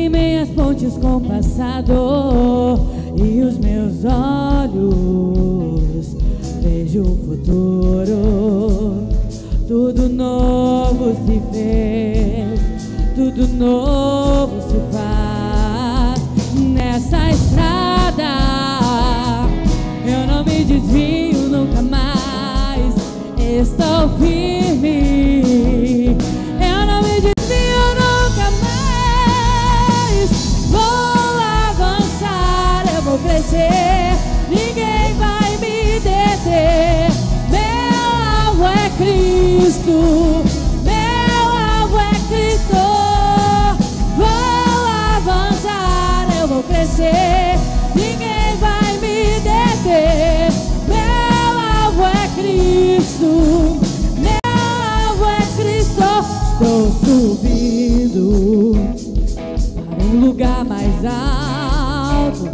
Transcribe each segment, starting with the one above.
queimem as pontes com o passado, e os meus olhos vejam o futuro. Tudo novo se fez, tudo novo se faz. Nessa estrada eu não me desvio nunca mais. Estou firme, eu não me desvio nunca mais. Vou avançar, eu vou crescer, ninguém vai me deter. Meu alvo é Cristo, meu alvo é Cristo. Vou avançar, eu vou crescer, ninguém vai me deter. Meu alvo é Cristo, meu alvo é Cristo. Estou subindo para um lugar mais alto.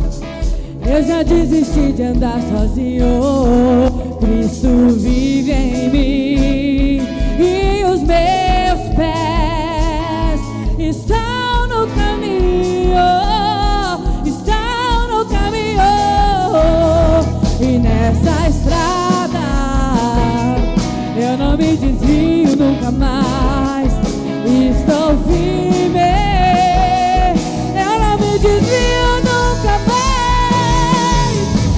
Eu já desisti de andar sozinho. Cristo vive em mim e os meus pés estão no caminho, estão no caminho. E nessa estrada eu não me desvio nunca mais. Estou firme, eu não me desvio nunca mais.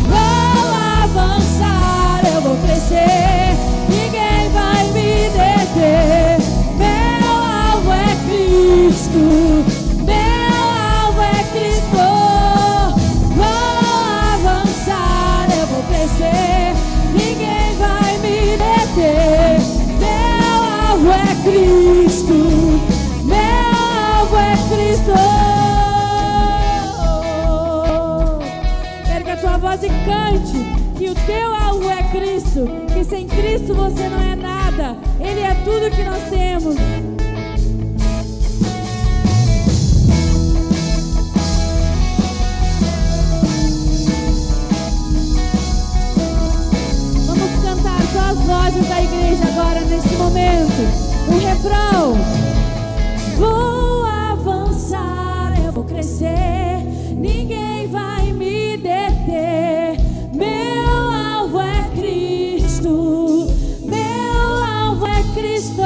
Vou avançar, eu vou crescer, ninguém vai me deter. Meu alvo é Cristo, meu alvo é Cristo. Vou avançar, eu vou crescer, ninguém vai me deter. Meu alvo é Cristo, meu alvo é Cristo. Erga a tua voz e cante que o teu alvo é Cristo, que sem Cristo você não é nada. Ele é tudo que nós temos. Vamos cantar só as vozes da igreja agora, neste momento. O refrão. Vou avançar, eu vou crescer, ninguém vai me deter. Meu alvo é Cristo, meu alvo é Cristo.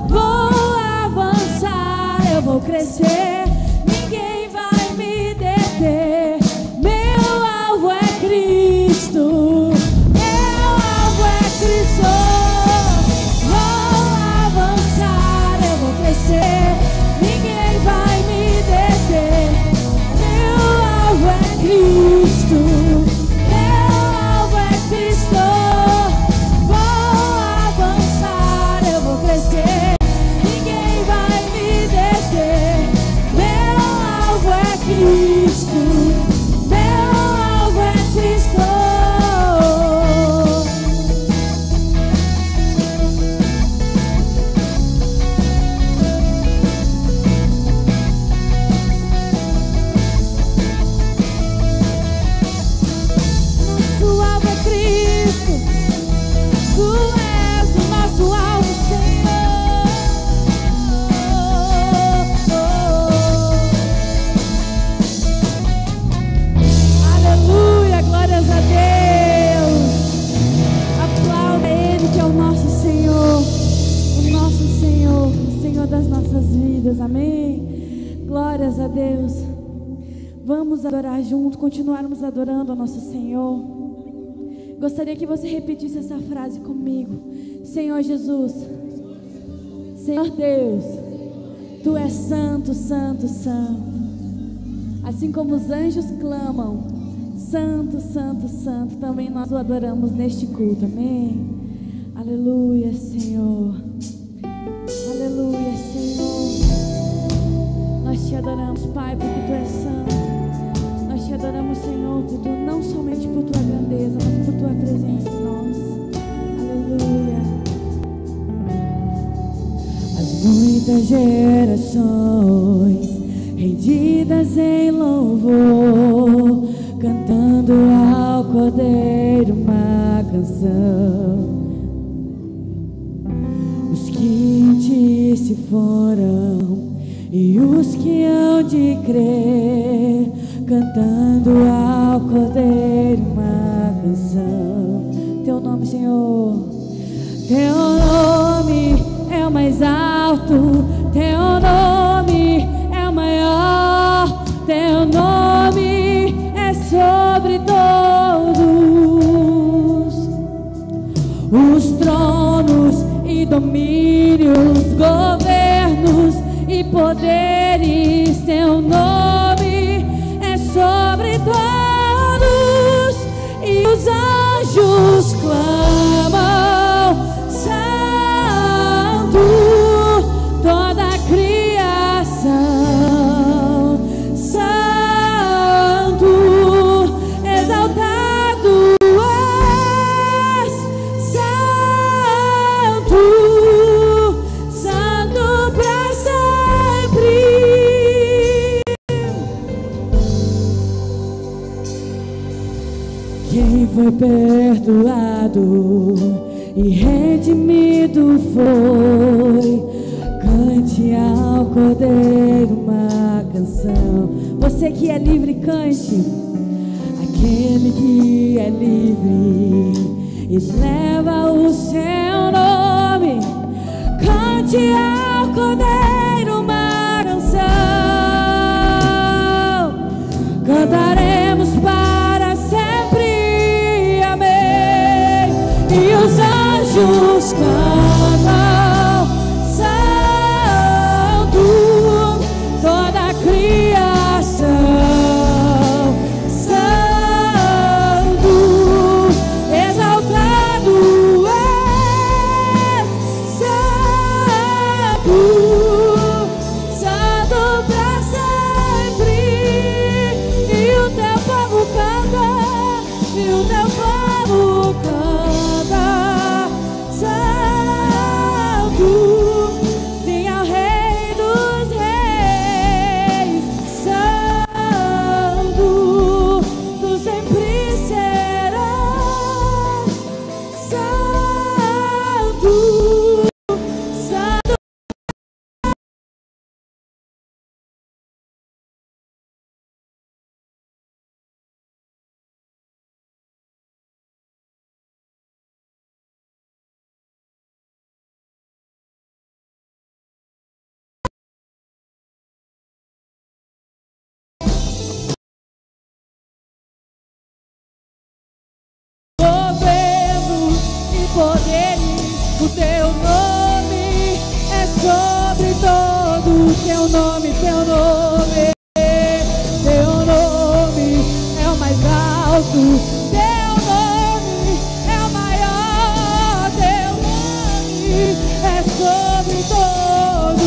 Vou avançar, eu vou crescer, ninguém vai me deter. Meu alvo é Cristo, meu alvo é Cristo. Vou avançar, eu vou crescer, ninguém vai me deter. Meu alvo é Cristo, meu alvo é Cristo. Vou avançar, eu vou crescer, ninguém vai me deter. Meu alvo é Cristo, meu alvo é Cristo. Nosso alvo é Cristo, Tu és o nosso alvo, Senhor. Aleluia, glórias a Deus. Aplauda Ele que é o nosso Senhor, o Senhor das nossas vidas, amém? Glórias a Deus. Vamos adorar junto, continuarmos adorando ao nosso Senhor. Gostaria que você repetisse essa frase comigo. Senhor Jesus, Senhor Deus, Tu és santo, santo, santo. Assim como os anjos clamam, santo, santo, santo, também nós o adoramos neste culto, amém? Aleluia, Senhor. Aleluia, Senhor. Nós te adoramos, Pai, porque Tu és santo. Nós te adoramos, Senhor, não somente por Tua grandeza, mas por Tua presença em nós. Aleluia. As muitas gerações rendidas em louvor, cantando ao Cordeiro uma canção. Os que te se foram e os que hão de crer, cantando ao Cordeiro uma canção. Teu nome, Senhor, teu nome é o mais alto, teu nome é o maior, teu nome é sobre todos os tronos e domínios, governos e poderes. Teu nome é sobre todos, e os anjos clamam: Santo, toda a criação, Santo, exaltado és, Santo, Santo pra sempre. Quem foi perdoado e redimido foi, cante ao Cordeiro uma canção. Você que é livre, cante. Aquele que é livre e leva o seu nome, cante ao Cordeiro uma canção. Cantaremos para sempre, amém. E os anjos cantam: Santo, toda a criação, Santo, exaltado és, Santo, Santo pra sempre. E o teu povo canta, e o teu povo canta: Santo, sim ao Rei dos Reis, Santo, tu sempre serás, Santo, Santo. Governos e poderes, o teu nome é sobre todos. Teu nome, teu nome, teu nome é o mais alto, teu nome é o maior, teu nome é sobre todos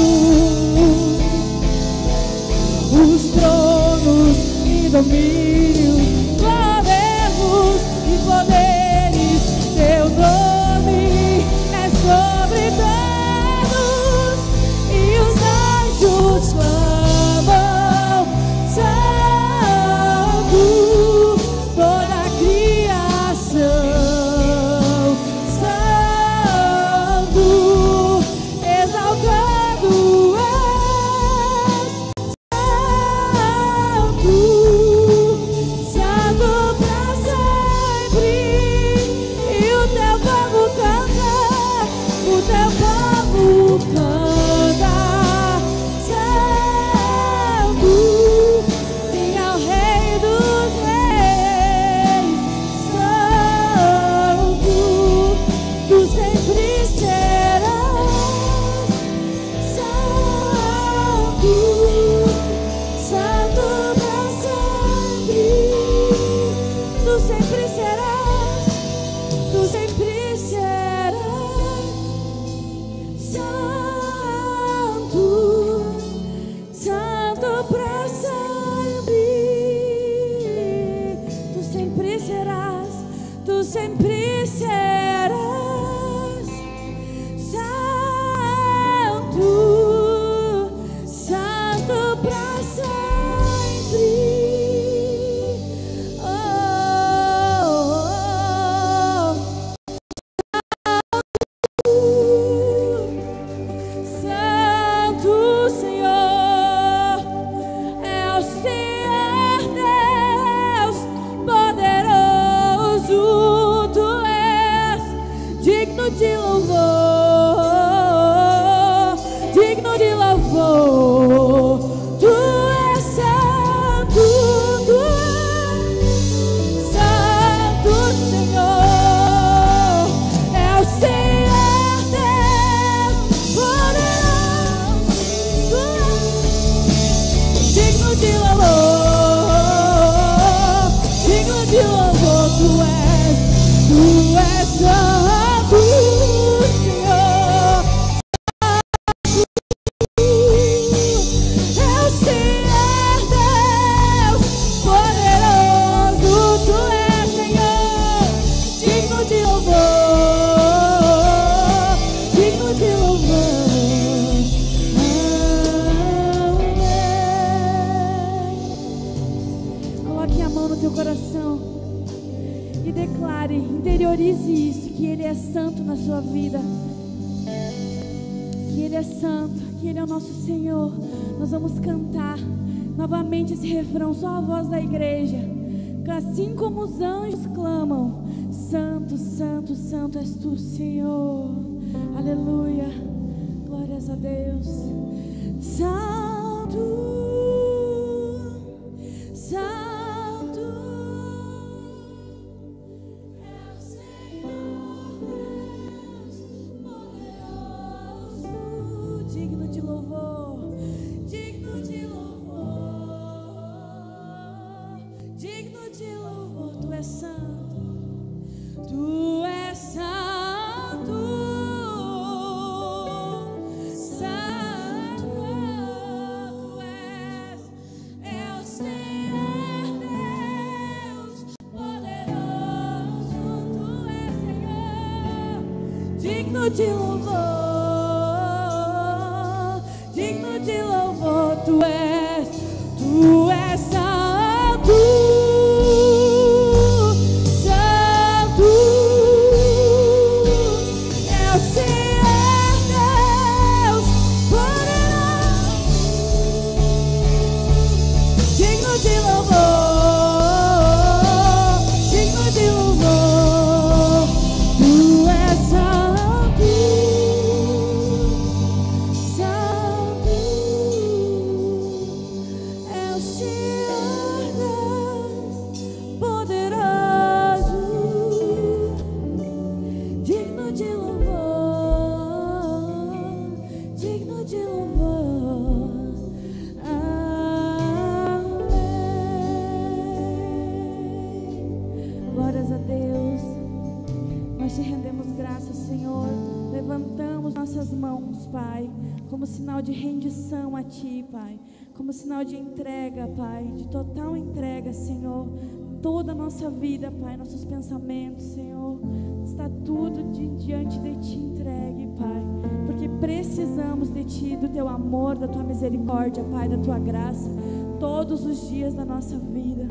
os tronos e domínios, governos e poderes. Teu nome é sobre todos, e os anjos clamam: Santo, toda a criação, Santo, exaltado és, Santo, Santo pra sempre. E o teu povo canta, o teu povo canta: Santo, sim ao Rei dos Reis, Santo, tu sempre serás, Santo, Santo pra sempre. Tu sempre serás, tu sempre serás. disse isso, que Ele é santo na sua vida, que Ele é santo, que Ele é o nosso Senhor. Nós vamos cantar novamente esse refrão, só a voz da igreja, assim como os anjos clamam: Santo, Santo, Santo és tu, Senhor. Aleluia, glórias a Deus. Santo, Santo é o Senhor Deus poderoso, digno de louvor, digno de louvor, digno de louvor. Tu és santo, tu és santo. Digno de louvor, digno de louvor, tu és santo, santo é o Senhor Deus poderoso, digno de louvor, digno de louvor, tu és santo. Glórias a Deus. Nós te rendemos graças, Senhor. Levantamos nossas mãos, Pai, como sinal de rendição a Ti, Pai, como sinal de entrega, Pai, de total entrega, Senhor. Toda a nossa vida, Pai, nossos pensamentos, Senhor, está tudo diante de Ti entregue, Pai, porque precisamos de Ti, do Teu amor, da Tua misericórdia, Pai, da Tua graça, todos os dias da nossa vida.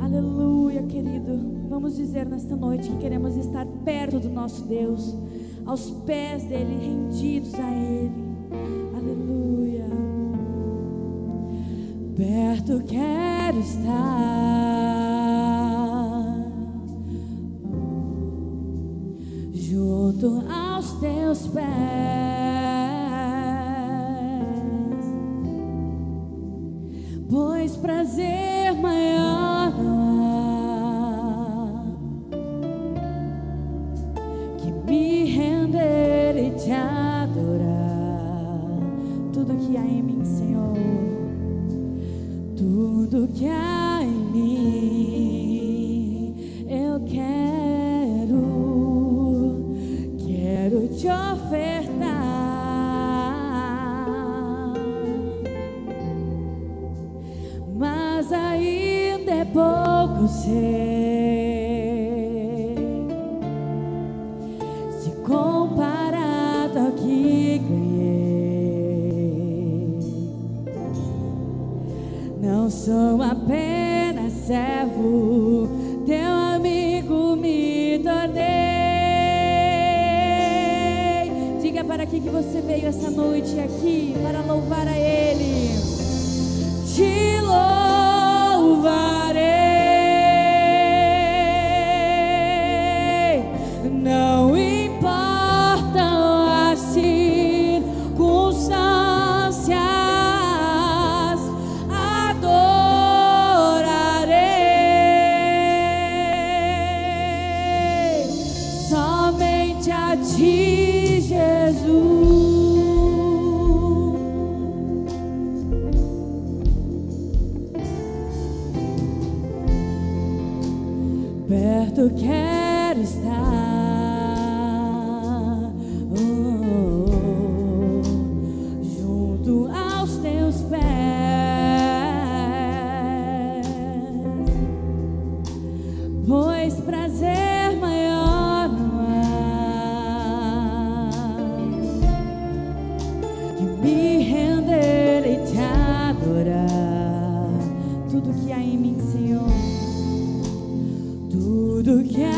Aleluia, querido. Vamos dizer nesta noite que queremos estar perto do nosso Deus, aos pés dEle, rendidos a Ele. Aleluia. Perto quero estar, junto aos Teus pés, pois prazer maior não há que me render e Te adorar. Tudo que há em mim, Senhor, tudo que há em mim, eu quero Te ofertar, mas ainda é pouco, sei, se comparado ao que ganhei. Não sou apenas servo, Teu amigo me tornei. Diga para que você veio essa noite aqui, para louvar a Ele. Te louvarei, não importam as circunstâncias, adorarei somente a Ti, Jesus. Perto quero estar, junto aos Teus pés, pois prazer maior não há que me render e Te adorar. Tudo que há em mim, Senhor, tudo que há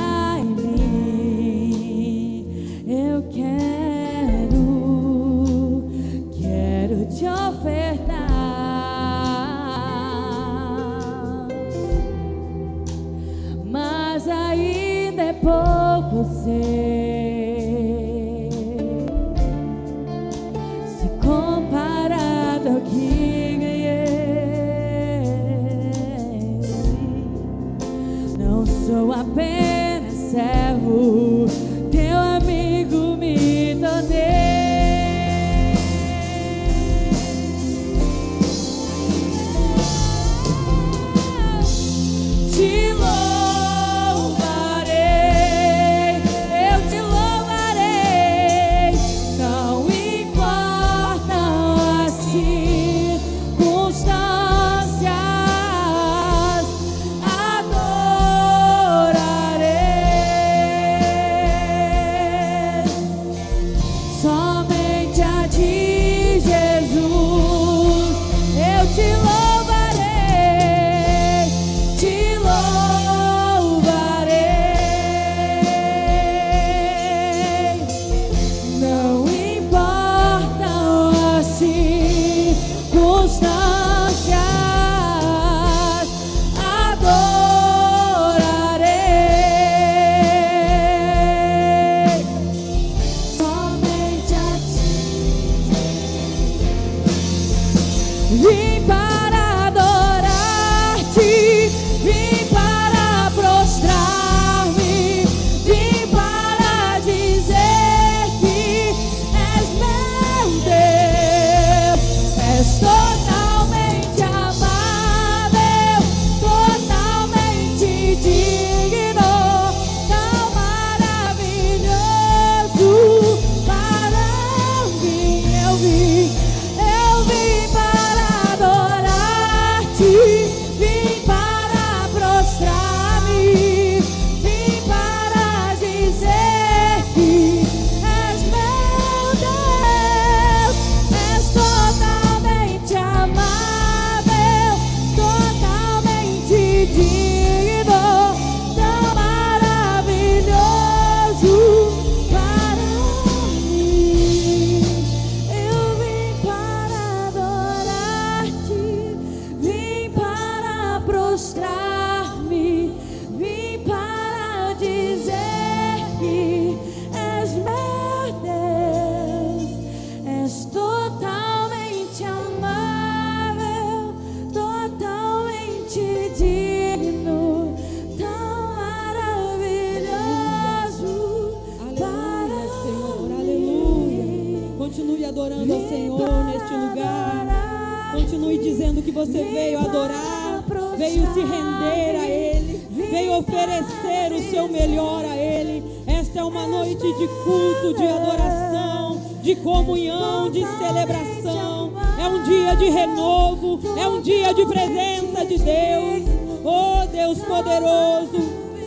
adorando ao Senhor neste lugar. Continue dizendo que você veio adorar, veio se render a Ele, veio oferecer o seu melhor a Ele. Esta é uma noite de culto, de adoração, de comunhão, de celebração. É um dia de renovo, é um dia de presença de Deus. Oh Deus poderoso,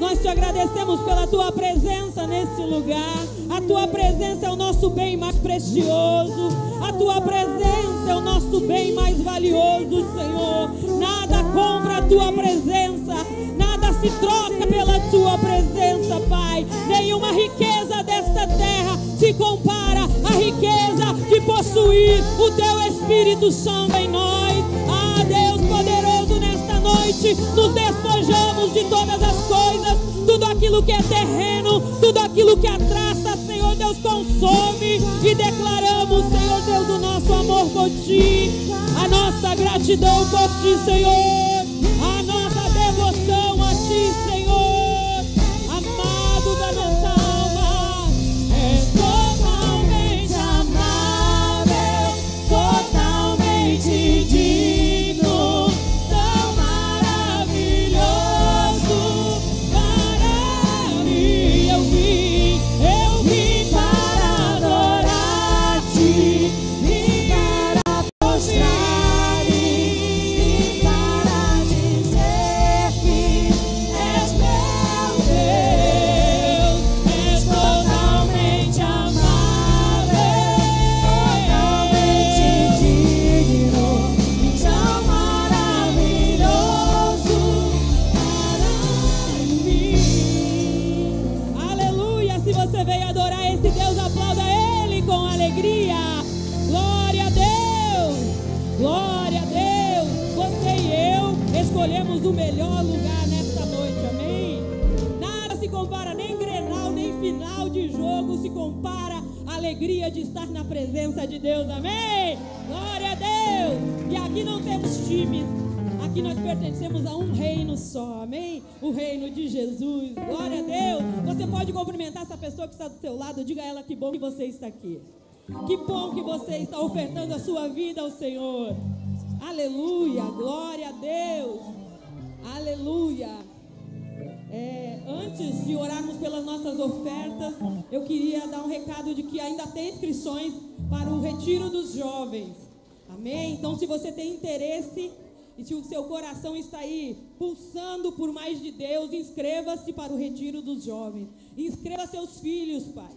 nós te agradecemos pela tua presença nesse lugar. A tua presença é o nosso bem mais precioso. A tua presença é o nosso bem mais valioso, Senhor. Nada compra a tua presença, nada se troca pela tua presença, Pai. Nenhuma riqueza desta terra se compara à riqueza de possuir o teu Espírito Santo em nós. Ah, Deus poderoso, nesta noite nos despojamos de todas as coisas, tudo aquilo que é terreno, tudo aquilo que atrasa, Senhor Deus, consome, e declaramos, Senhor Deus, o nosso amor por Ti, a nossa gratidão por Ti, Senhor, a nossa devoção a Ti, Senhor, amado da nossa alma. És totalmente amável, totalmente digno, tão maravilhoso para mim. Eu vim para adorar-te, vim para prostrar, vim para dizer que és meu Deus, és totalmente amável, totalmente digno, tão maravilhoso para mim. Aleluia! Se você veio adorar esse Deus, aplauda Ele com alegria. Glória a Deus! Glória a Deus! Você e eu escolhemos o melhor lugar nesta noite, amém? Nada se compara, nem Grenal, nem final de jogo se compara à alegria de estar na presença de Deus, amém? Glória a Deus! E aqui não temos times, aqui nós pertencemos a um reino só, amém? O reino de Jesus, glória a Deus! Você pode cumprimentar essa pessoa que está do seu lado, diga a ela que bom que você está aqui. Que bom que você está ofertando a sua vida ao Senhor. Aleluia, glória a Deus. Aleluia. Antes de orarmos pelas nossas ofertas, eu queria dar um recado de que ainda tem inscrições para o Retiro dos Jovens. Amém? Então, se você tem interesse e se o seu coração está aí pulsando por mais de Deus, inscreva-se para o Retiro dos Jovens. Inscreva seus filhos, Pai.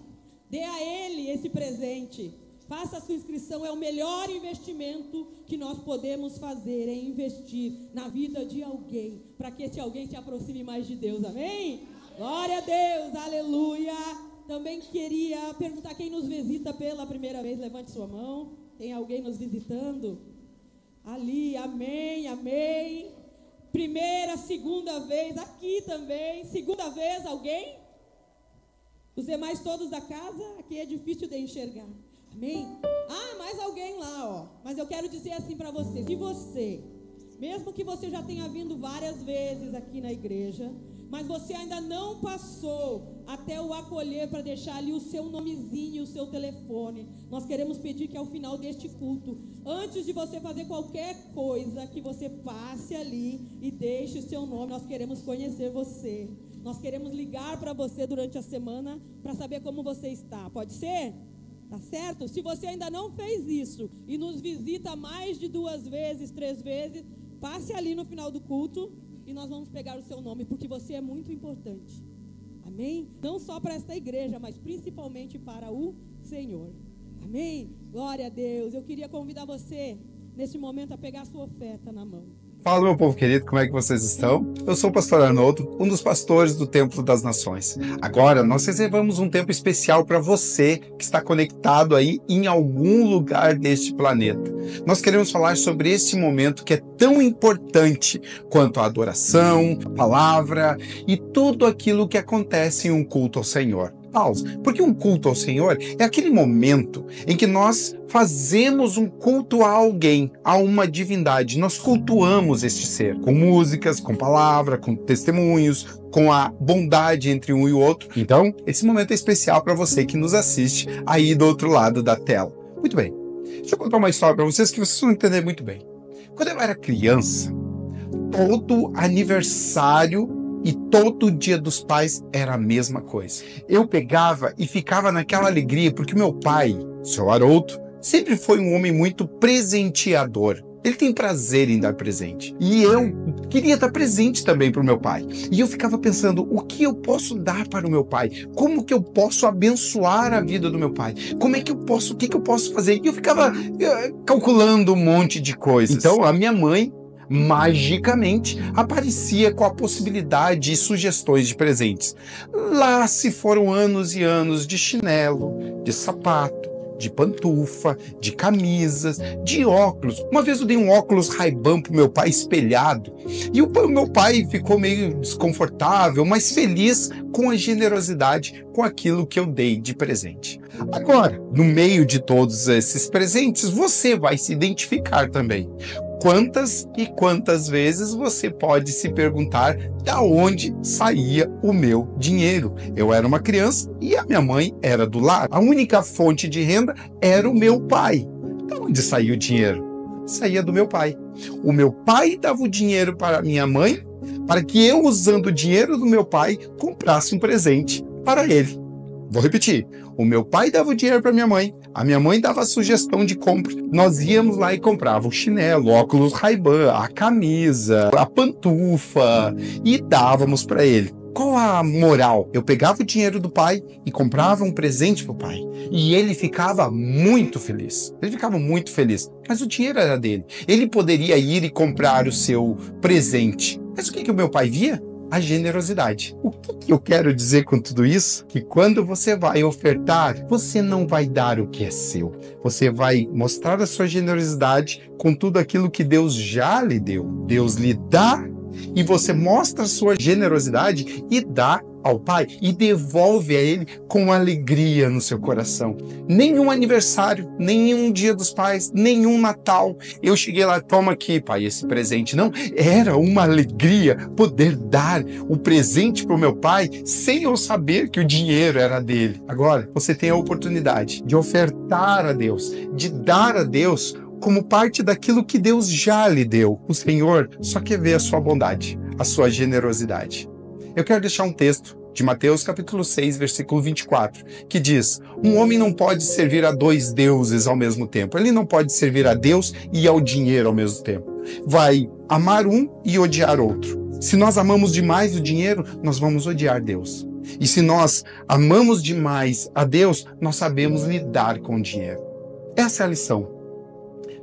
Dê a ele esse presente. Faça a sua inscrição, é o melhor investimento que nós podemos fazer, é investir na vida de alguém, para que esse alguém se aproxime mais de Deus, amém? Glória a Deus, aleluia. Também queria perguntar quem nos visita pela primeira vez, levante sua mão. Tem alguém nos visitando? Ali, amém, amém. Primeira, segunda vez, aqui também, segunda vez, alguém? Os demais todos da casa, aqui é difícil de enxergar. Amém? Ah, mais alguém lá, ó. Mas eu quero dizer assim para você, se você, mesmo que você já tenha vindo várias vezes aqui na igreja, mas você ainda não passou até o acolher para deixar ali o seu nomezinho, o seu telefone, nós queremos pedir que ao final deste culto, antes de você fazer qualquer coisa, que você passe ali e deixe o seu nome. Nós queremos conhecer você. Nós queremos ligar para você durante a semana para saber como você está. Pode ser? Tá certo? Se você ainda não fez isso e nos visita mais de 2 vezes, 3 vezes, passe ali no final do culto e nós vamos pegar o seu nome, porque você é muito importante. Amém? Não só para esta igreja, mas principalmente para o Senhor. Amém? Glória a Deus. Eu queria convidar você, nesse momento, a pegar a sua oferta na mão. Fala, meu povo querido, como é que vocês estão? Eu sou o pastor Arnoldo, um dos pastores do Templo das Nações. Agora, nós reservamos um tempo especial para você que está conectado aí em algum lugar deste planeta. Nós queremos falar sobre esse momento que é tão importante quanto a adoração, a palavra e tudo aquilo que acontece em um culto ao Senhor. Porque um culto ao Senhor é aquele momento em que nós fazemos um culto a alguém, a uma divindade. Nós cultuamos este ser, com músicas, com palavra, com testemunhos, com a bondade entre um e o outro. Então, esse momento é especial para você que nos assiste aí do outro lado da tela. Muito bem. Deixa eu contar uma história para vocês que vocês vão entender muito bem. Quando eu era criança, todo aniversário e todo dia dos pais era a mesma coisa. Eu pegava e ficava naquela alegria, porque meu pai, o seu Haroldo, sempre foi um homem muito presenteador. Ele tem prazer em dar presente. E eu queria dar presente também para o meu pai. E eu ficava pensando, o que eu posso dar para o meu pai? Como que eu posso abençoar a vida do meu pai? Como é que eu posso, o que que eu posso fazer? E eu ficava calculando um monte de coisas. Então, a minha mãe, magicamente, aparecia com a possibilidade e sugestões de presentes. Lá se foram anos e anos de chinelo, de sapato, de pantufa, de camisas, de óculos. Uma vez eu dei um óculos Ray-Ban pro meu pai espelhado e o meu pai ficou meio desconfortável, mas feliz com a generosidade, com aquilo que eu dei de presente. Agora, no meio de todos esses presentes, você vai se identificar também. Quantas e quantas vezes você pode se perguntar da onde saía o meu dinheiro? Eu era uma criança e a minha mãe era do lar. A única fonte de renda era o meu pai. Da onde saía o dinheiro? Saía do meu pai. O meu pai dava o dinheiro para a minha mãe, para que eu, usando o dinheiro do meu pai, comprasse um presente para ele. Vou repetir. O meu pai dava o dinheiro para minha mãe. A minha mãe dava a sugestão de compra. Nós íamos lá e comprava o chinelo, o óculos Ray-Ban, a camisa, a pantufa e dávamos para ele. Qual a moral? Eu pegava o dinheiro do pai e comprava um presente para o pai. E ele ficava muito feliz. Ele ficava muito feliz. Mas o dinheiro era dele. Ele poderia ir e comprar o seu presente. Mas o que o meu pai via? A generosidade. O que eu quero dizer com tudo isso? Que quando você vai ofertar, você não vai dar o que é seu. Você vai mostrar a sua generosidade com tudo aquilo que Deus já lhe deu. Deus lhe dá e você mostra a sua generosidade e dá ao Pai e devolve a Ele com alegria no seu coração. Nenhum aniversário, nenhum Dia dos Pais, nenhum Natal. Eu cheguei lá, toma aqui, pai, esse presente. Não, era uma alegria poder dar o presente para o meu pai sem eu saber que o dinheiro era dele. Agora, você tem a oportunidade de ofertar a Deus, de dar a Deus como parte daquilo que Deus já lhe deu. O Senhor só quer ver a sua bondade, a sua generosidade. Eu quero deixar um texto de Mateus capítulo 6, versículo 24, que diz: um homem não pode servir a dois deuses ao mesmo tempo. Ele não pode servir a Deus e ao dinheiro ao mesmo tempo. Vai amar um e odiar outro. Se nós amamos demais o dinheiro, nós vamos odiar Deus. E se nós amamos demais a Deus, nós sabemos lidar com o dinheiro. Essa é a lição.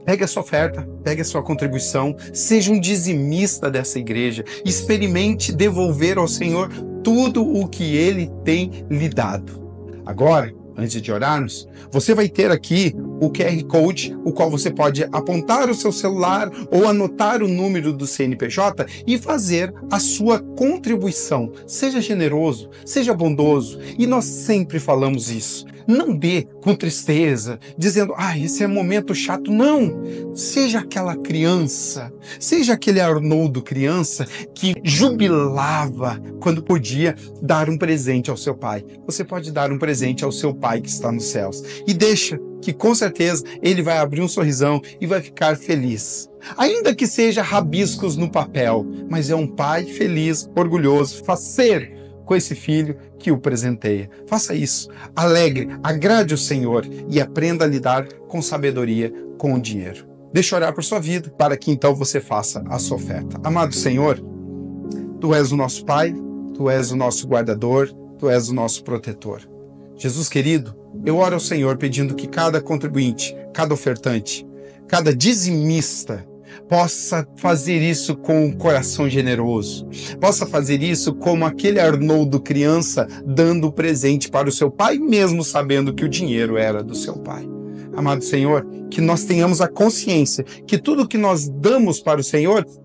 Pegue a sua oferta, pegue a sua contribuição, seja um dizimista dessa igreja, experimente devolver ao Senhor tudo o que Ele tem lhe dado. Agora, antes de orarmos, você vai ter aqui o QR Code, o qual você pode apontar o seu celular ou anotar o número do CNPJ e fazer a sua contribuição. Seja generoso, seja bondoso. E nós sempre falamos isso. Não dê com tristeza, dizendo, esse é um momento chato. Não! Seja aquela criança, seja aquele Arnoldo criança que jubilava quando podia dar um presente ao seu pai. Você pode dar um presente ao seu pai que está nos céus. E deixa que com certeza ele vai abrir um sorrisão e vai ficar feliz. Ainda que seja rabiscos no papel, mas é um pai feliz, orgulhoso, faceiro com esse filho que o presenteia. Faça isso, alegre, agrade o Senhor e aprenda a lidar com sabedoria com o dinheiro. Deixa eu orar por sua vida, para que então você faça a sua oferta. Amado Senhor, Tu és o nosso Pai, Tu és o nosso guardador, Tu és o nosso protetor. Jesus querido, eu oro ao Senhor pedindo que cada contribuinte, cada ofertante, cada dizimista possa fazer isso com um coração generoso, possa fazer isso como aquele Arnoldo criança dando o presente para o seu pai, mesmo sabendo que o dinheiro era do seu pai. Amado Senhor, que nós tenhamos a consciência que tudo que nós damos para o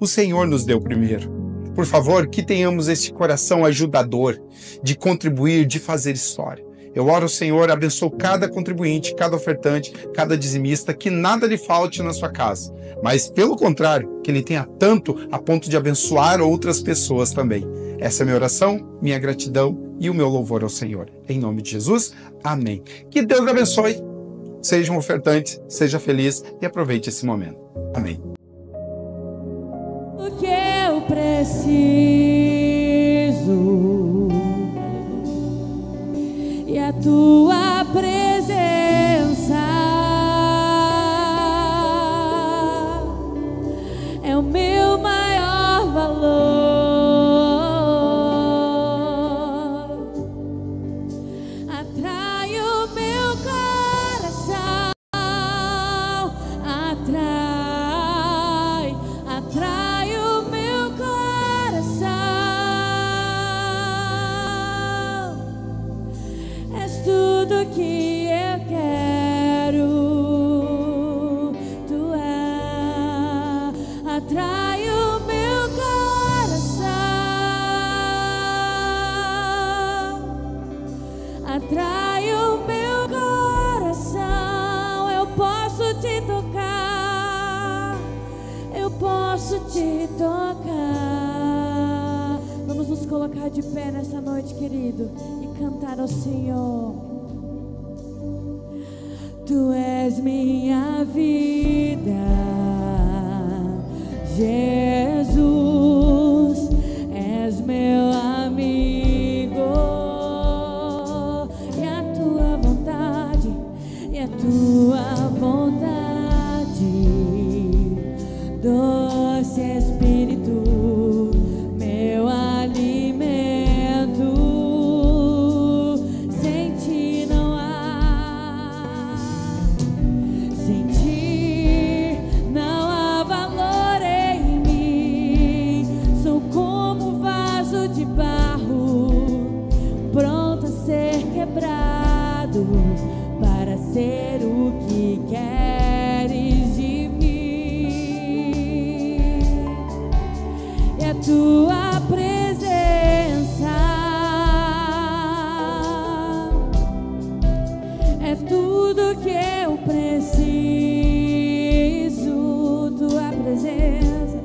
Senhor nos deu primeiro. Por favor, que tenhamos esse coração ajudador de contribuir, de fazer história. Eu oro ao Senhor, abençoo cada contribuinte, cada ofertante, cada dizimista, que nada lhe falte na sua casa. Mas, pelo contrário, que ele tenha tanto a ponto de abençoar outras pessoas também. Essa é a minha oração, minha gratidão e o meu louvor ao Senhor. Em nome de Jesus, amém. Que Deus abençoe. seja um ofertante, seja feliz e aproveite esse momento. Amém. O que eu preciso e a tua presença é o meu maior valor. Atrai o meu coração, atrai o meu coração. És tudo que eu quero, tu és. Atrai o meu coração, atrai o meu coração. Eu posso te tocar, eu posso te tocar. Vamos nos colocar de pé nessa noite, querido, e cantar ao Senhor. Tu és minha vida, Jesus, és meu amigo, e a tua vontade, doce Espírito, meu alimento, sem ti não há, sem ti não há valor em mim. Sou como vaso de barro, pronto a ser quebrado, para ser o que queres de mim. E a tua presença é tudo que eu preciso. Tua presença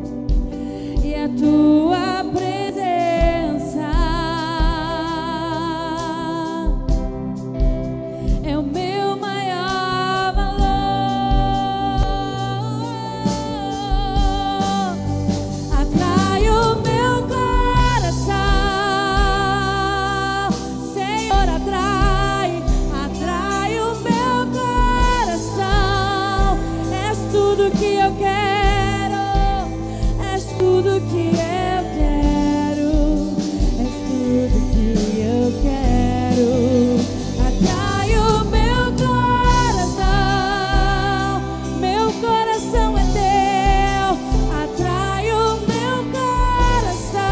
e a tua presença é o meu maior valor. Atrai o meu coração, Senhor, atrai o meu coração. És tudo que eu quero, és tudo que eu quero, és tudo que eu quero. Atrai o meu coração é teu. Atrai o meu coração,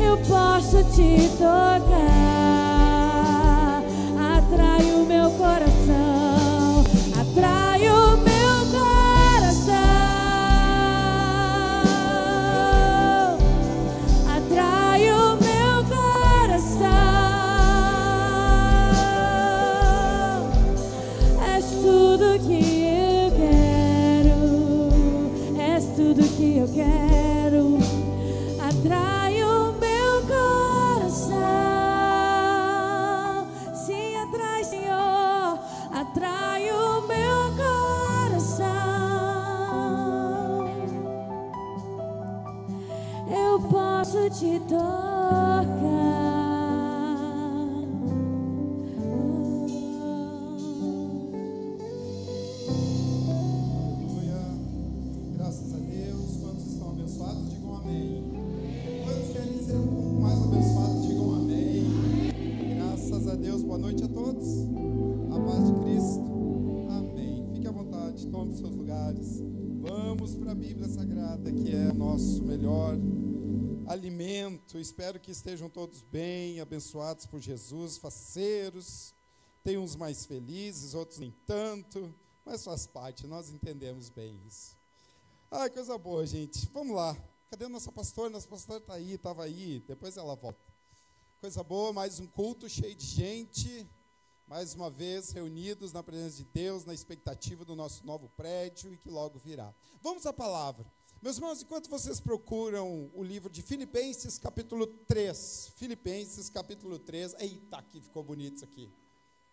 eu posso te tocar. Atrai o meu coração, atrai o meu coração, atrai o meu coração. És tudo que eu quero, és tudo que eu quero. Atrai o meu coração, sim, atrai, Senhor, atrai o meu coração. Eu posso te tocar. Aleluia. Graças a Deus. Quantos estão abençoados? Digam amém. Quantos querem ser um pouco mais abençoados? Digam amém. Graças a Deus. Boa noite a todos. A paz de Cristo. Amém. Fique à vontade. Tome seus lugares. Vamos para a Bíblia Sagrada, que é nosso melhor alimento. Espero que estejam todos bem, abençoados por Jesus, faceiros. Tem uns mais felizes, outros nem tanto, mas faz parte, nós entendemos bem isso. Ai, coisa boa, gente. Vamos lá. Cadê a nossa pastora? Nossa pastora está aí, estava aí, depois ela volta. Coisa boa, mais um culto cheio de gente, mais uma vez reunidos na presença de Deus, na expectativa do nosso novo prédio e que logo virá. Vamos à palavra. Meus irmãos, enquanto vocês procuram o livro de Filipenses, capítulo 3. Filipenses, capítulo 3. Eita, aqui ficou bonito isso aqui.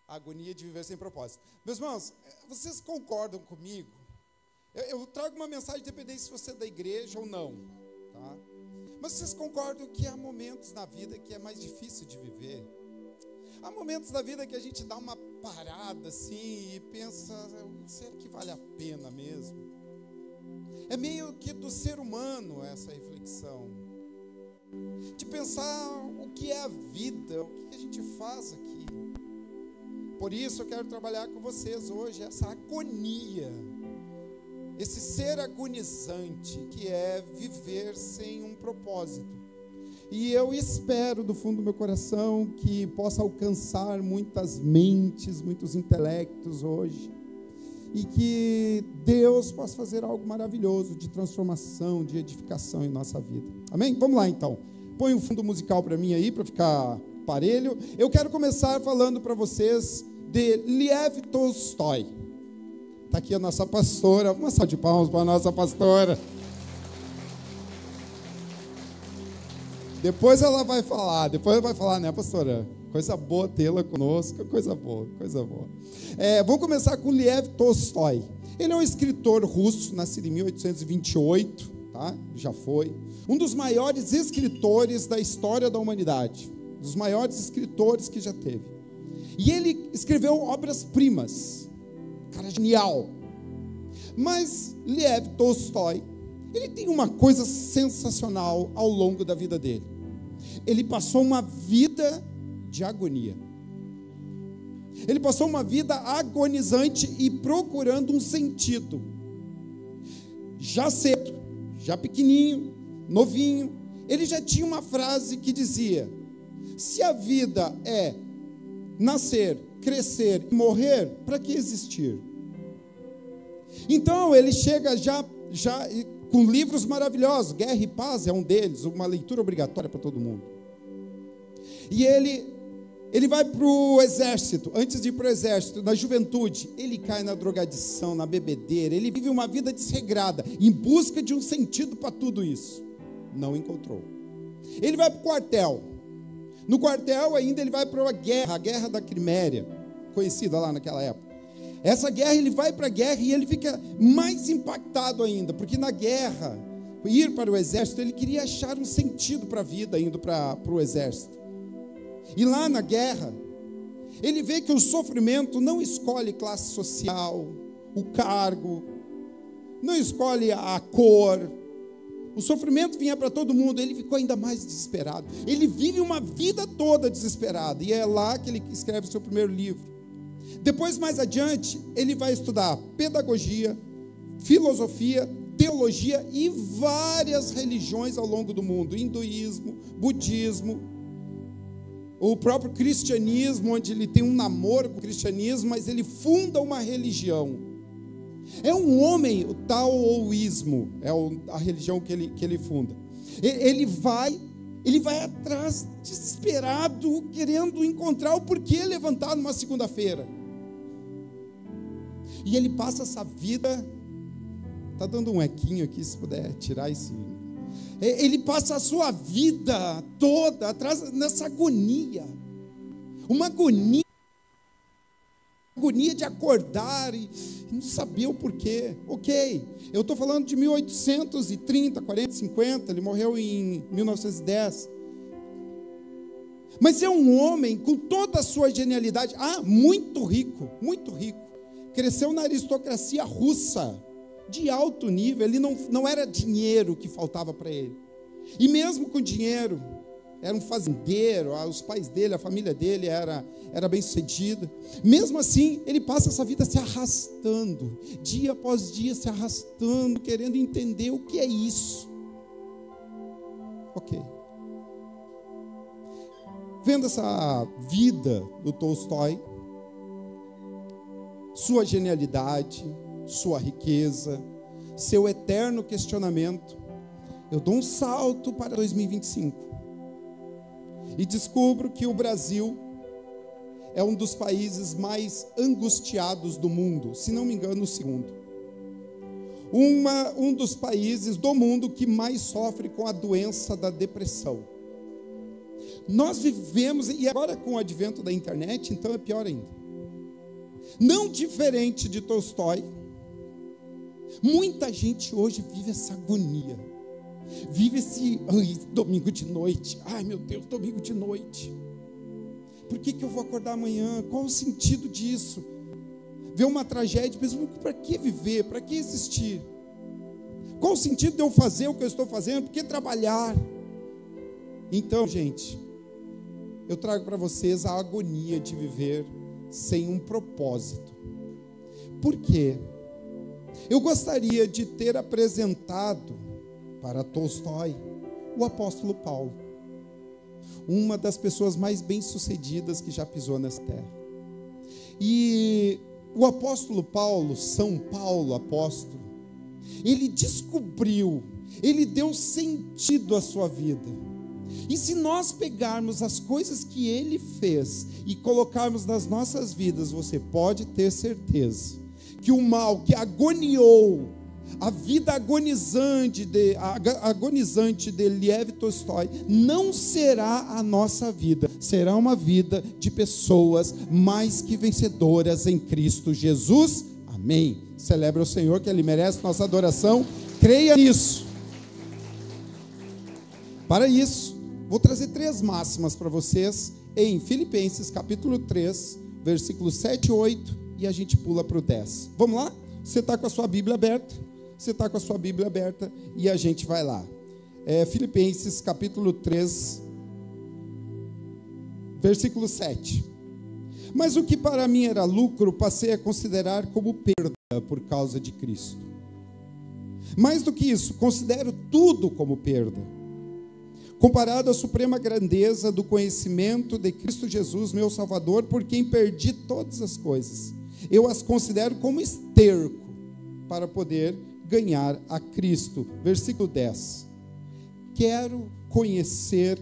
A agonia de viver sem propósito. Meus irmãos, vocês concordam comigo? Eu trago uma mensagem independente se você é da igreja ou não, tá? Mas vocês concordam que há momentos na vida que é mais difícil de viver? Há momentos da vida que a gente dá uma parada assim e pensa, será que vale a pena mesmo? É meio que do ser humano essa reflexão, de pensar o que é a vida, o que a gente faz aqui. Por isso eu quero trabalhar com vocês hoje essa agonia, esse ser agonizante que é viver sem um propósito. E eu espero do fundo do meu coração que possa alcançar muitas mentes, muitos intelectos hoje. E que Deus possa fazer algo maravilhoso de transformação, de edificação em nossa vida. Amém? Vamos lá então. Põe um fundo musical para mim aí, para ficar parelho. Eu quero começar falando para vocês de Lev Tolstói. Está aqui a nossa pastora. Uma salva de palmas para a nossa pastora. Depois ela vai falar, né, pastora? Coisa boa tê-la conosco, coisa boa, coisa boa. Vamos começar com Lev Tolstói. Ele é um escritor russo, nascido em 1828, tá? Já foi. Um dos maiores escritores da história da humanidade. Dos maiores escritores que já teve. E ele escreveu obras-primas. Cara genial. Mas Lev Tolstói, ele tem uma coisa sensacional ao longo da vida dele. Ele passou uma vida de agonia. Ele passou uma vida agonizante e procurando um sentido. Já cedo, já pequenininho, novinho, ele já tinha uma frase que dizia: se a vida é nascer, crescer e morrer, para que existir? Então ele chega já com livros maravilhosos. Guerra e Paz é um deles, uma leitura obrigatória para todo mundo. E ele vai para o exército. Antes de ir para o exército, na juventude, ele cai na drogadição, na bebedeira. Ele vive uma vida desregrada, em busca de um sentido para tudo isso. Não encontrou. Ele vai para o quartel. No quartel ainda ele vai para a guerra da Crimeia, conhecida lá naquela época. Essa guerra, ele vai para a guerra e ele fica mais impactado ainda, porque na guerra, ir para o exército, ele queria achar um sentido para a vida indo para o exército. E lá na guerra, ele vê que o sofrimento não escolhe classe social, o cargo, não escolhe a cor. O sofrimento vinha para todo mundo. Ele ficou ainda mais desesperado. Ele vive uma vida toda desesperado. E é lá que ele escreve o seu primeiro livro. Depois, mais adiante, ele vai estudar pedagogia, filosofia, teologia e várias religiões ao longo do mundo. Hinduísmo, budismo, o próprio cristianismo, onde ele tem um namoro com o cristianismo, mas ele funda uma religião. É um homem, o taoísmo, é a religião que ele funda. Ele vai atrás, desesperado, querendo encontrar o porquê levantar numa segunda-feira. E ele passa essa vida, está dando um equinho aqui, se puder tirar esse. Ele passa a sua vida toda atrás nessa agonia. Uma agonia de acordar e não saber o porquê. Ok, eu estou falando de 1830, 40, 50, ele morreu em 1910. Mas é um homem com toda a sua genialidade, muito rico, muito rico. Cresceu na aristocracia russa, de alto nível. Ele não era dinheiro que faltava para ele. E mesmo com dinheiro, era um fazendeiro, os pais dele, a família dele era bem sucedida. Mesmo assim, ele passa essa vida se arrastando, dia após dia se arrastando, querendo entender o que é isso. Ok. Vendo essa vida do Tolstói, sua genialidade, sua riqueza, seu eterno questionamento, eu dou um salto para 2025 e descubro que o Brasil é um dos países mais angustiados do mundo, se não me engano, o segundo. um dos países do mundo que mais sofre com a doença da depressão. Nós vivemos, e agora com o advento da internet, então é pior ainda. Não diferente de Tolstói, muita gente hoje vive essa agonia, vive esse domingo de noite. Ai meu Deus, domingo de noite. Por que eu vou acordar amanhã? Qual o sentido disso? Ver uma tragédia, pensando, para que viver? Para que existir? Qual o sentido de eu fazer o que eu estou fazendo? Por que trabalhar? Então, gente, eu trago para vocês a agonia de viver sem um propósito. Por quê? Eu gostaria de ter apresentado para Tolstói o apóstolo Paulo, uma das pessoas mais bem-sucedidas que já pisou nessa terra. E o apóstolo Paulo, São Paulo apóstolo, ele descobriu, ele deu sentido à sua vida. E se nós pegarmos as coisas que ele fez e colocarmos nas nossas vidas, você pode ter certeza que o mal que agoniou, a vida agonizante de Lev Tolstói, não será a nossa vida, será uma vida de pessoas mais que vencedoras em Cristo Jesus. Amém. Celebra o Senhor, que Ele merece nossa adoração. Creia nisso. Para isso, vou trazer 3 máximas para vocês em Filipenses capítulo 3, versículos 7 e 8, e a gente pula para o 10. Vamos lá? Você está com a sua Bíblia aberta? Você está com a sua Bíblia aberta e a gente vai lá. Filipenses capítulo 3, versículo 7. Mas o que para mim era lucro, passei a considerar como perda por causa de Cristo. Mais do que isso, considero tudo como perda, comparado à suprema grandeza do conhecimento de Cristo Jesus, meu Salvador, por quem perdi todas as coisas. Eu as considero como esterco para poder ganhar a Cristo. Versículo 10. Quero conhecer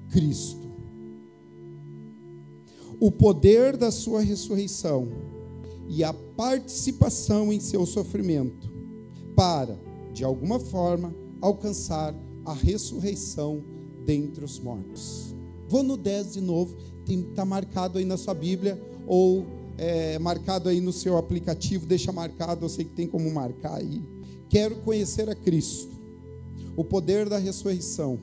Cristo, o poder da sua ressurreição e a participação em seu sofrimento, para, de alguma forma, alcançar a ressurreição dentre os mortos. Vou no 10 de novo, está marcado aí na sua Bíblia, ou marcado aí no seu aplicativo, deixa marcado, eu sei que tem como marcar aí. Quero conhecer a Cristo, o poder da ressurreição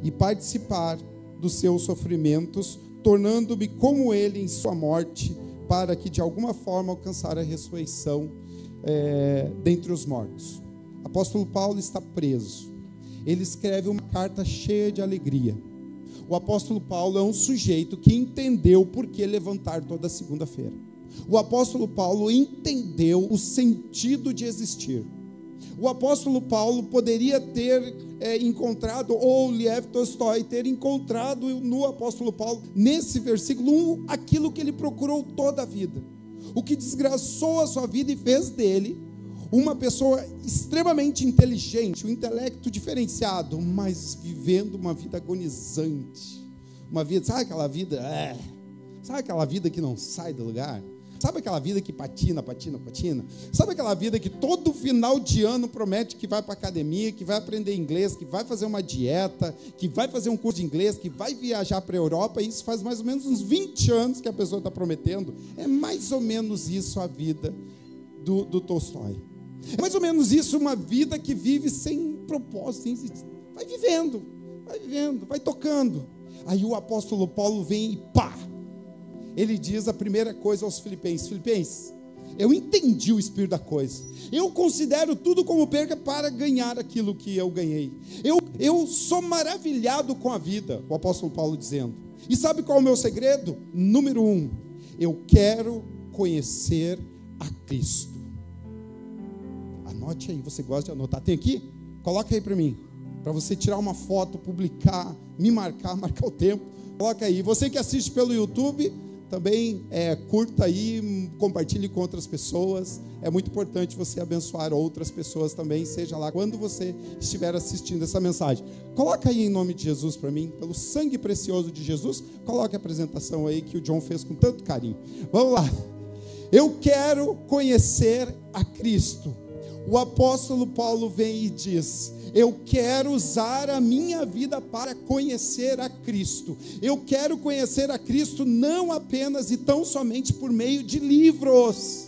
e participar dos seus sofrimentos, tornando-me como Ele em sua morte, para que de alguma forma alcançar a ressurreição dentre os mortos. Apóstolo Paulo está preso. Ele escreve uma carta cheia de alegria. O apóstolo Paulo é um sujeito que entendeu por que levantar toda segunda-feira. O apóstolo Paulo entendeu o sentido de existir. O apóstolo Paulo poderia ter encontrado, ou Lev Tolstói ter encontrado no apóstolo Paulo, nesse versículo 1, aquilo que ele procurou toda a vida. O que desgraçou a sua vida e fez dele uma pessoa extremamente inteligente, um intelecto diferenciado, mas vivendo uma vida agonizante. Uma vida, sabe aquela vida? Sabe aquela vida que não sai do lugar? Sabe aquela vida que patina? Sabe aquela vida que todo final de ano promete que vai para a academia, que vai aprender inglês, que vai fazer uma dieta, que vai fazer um curso de inglês, que vai viajar para a Europa, e isso faz mais ou menos uns 20 anos que a pessoa está prometendo? É mais ou menos isso a vida do Tolstói. É mais ou menos isso uma vida que vive sem propósito, vai vivendo, vai tocando. Aí o apóstolo Paulo vem e pá! Ele diz a primeira coisa aos Filipenses: Filipenses, eu entendi o espírito da coisa. Eu considero tudo como perca para ganhar aquilo que eu ganhei. Eu sou maravilhado com a vida, o apóstolo Paulo dizendo. E sabe qual é o meu segredo? Número 1, eu quero conhecer a Cristo. Anote aí, você gosta de anotar? Tem aqui? Coloca aí para mim, para você tirar uma foto, publicar, me marcar o tempo. Coloca aí. Você que assiste pelo YouTube, também curta aí, compartilhe com outras pessoas. É muito importante você abençoar outras pessoas também, seja lá quando você estiver assistindo essa mensagem. Coloca aí em nome de Jesus para mim, pelo sangue precioso de Jesus. Coloque a apresentação aí que o John fez com tanto carinho. Vamos lá. Eu quero conhecer a Cristo, o apóstolo Paulo vem e diz: eu quero usar a minha vida para conhecer a Cristo. Eu quero conhecer a Cristo não apenas e tão somente por meio de livros,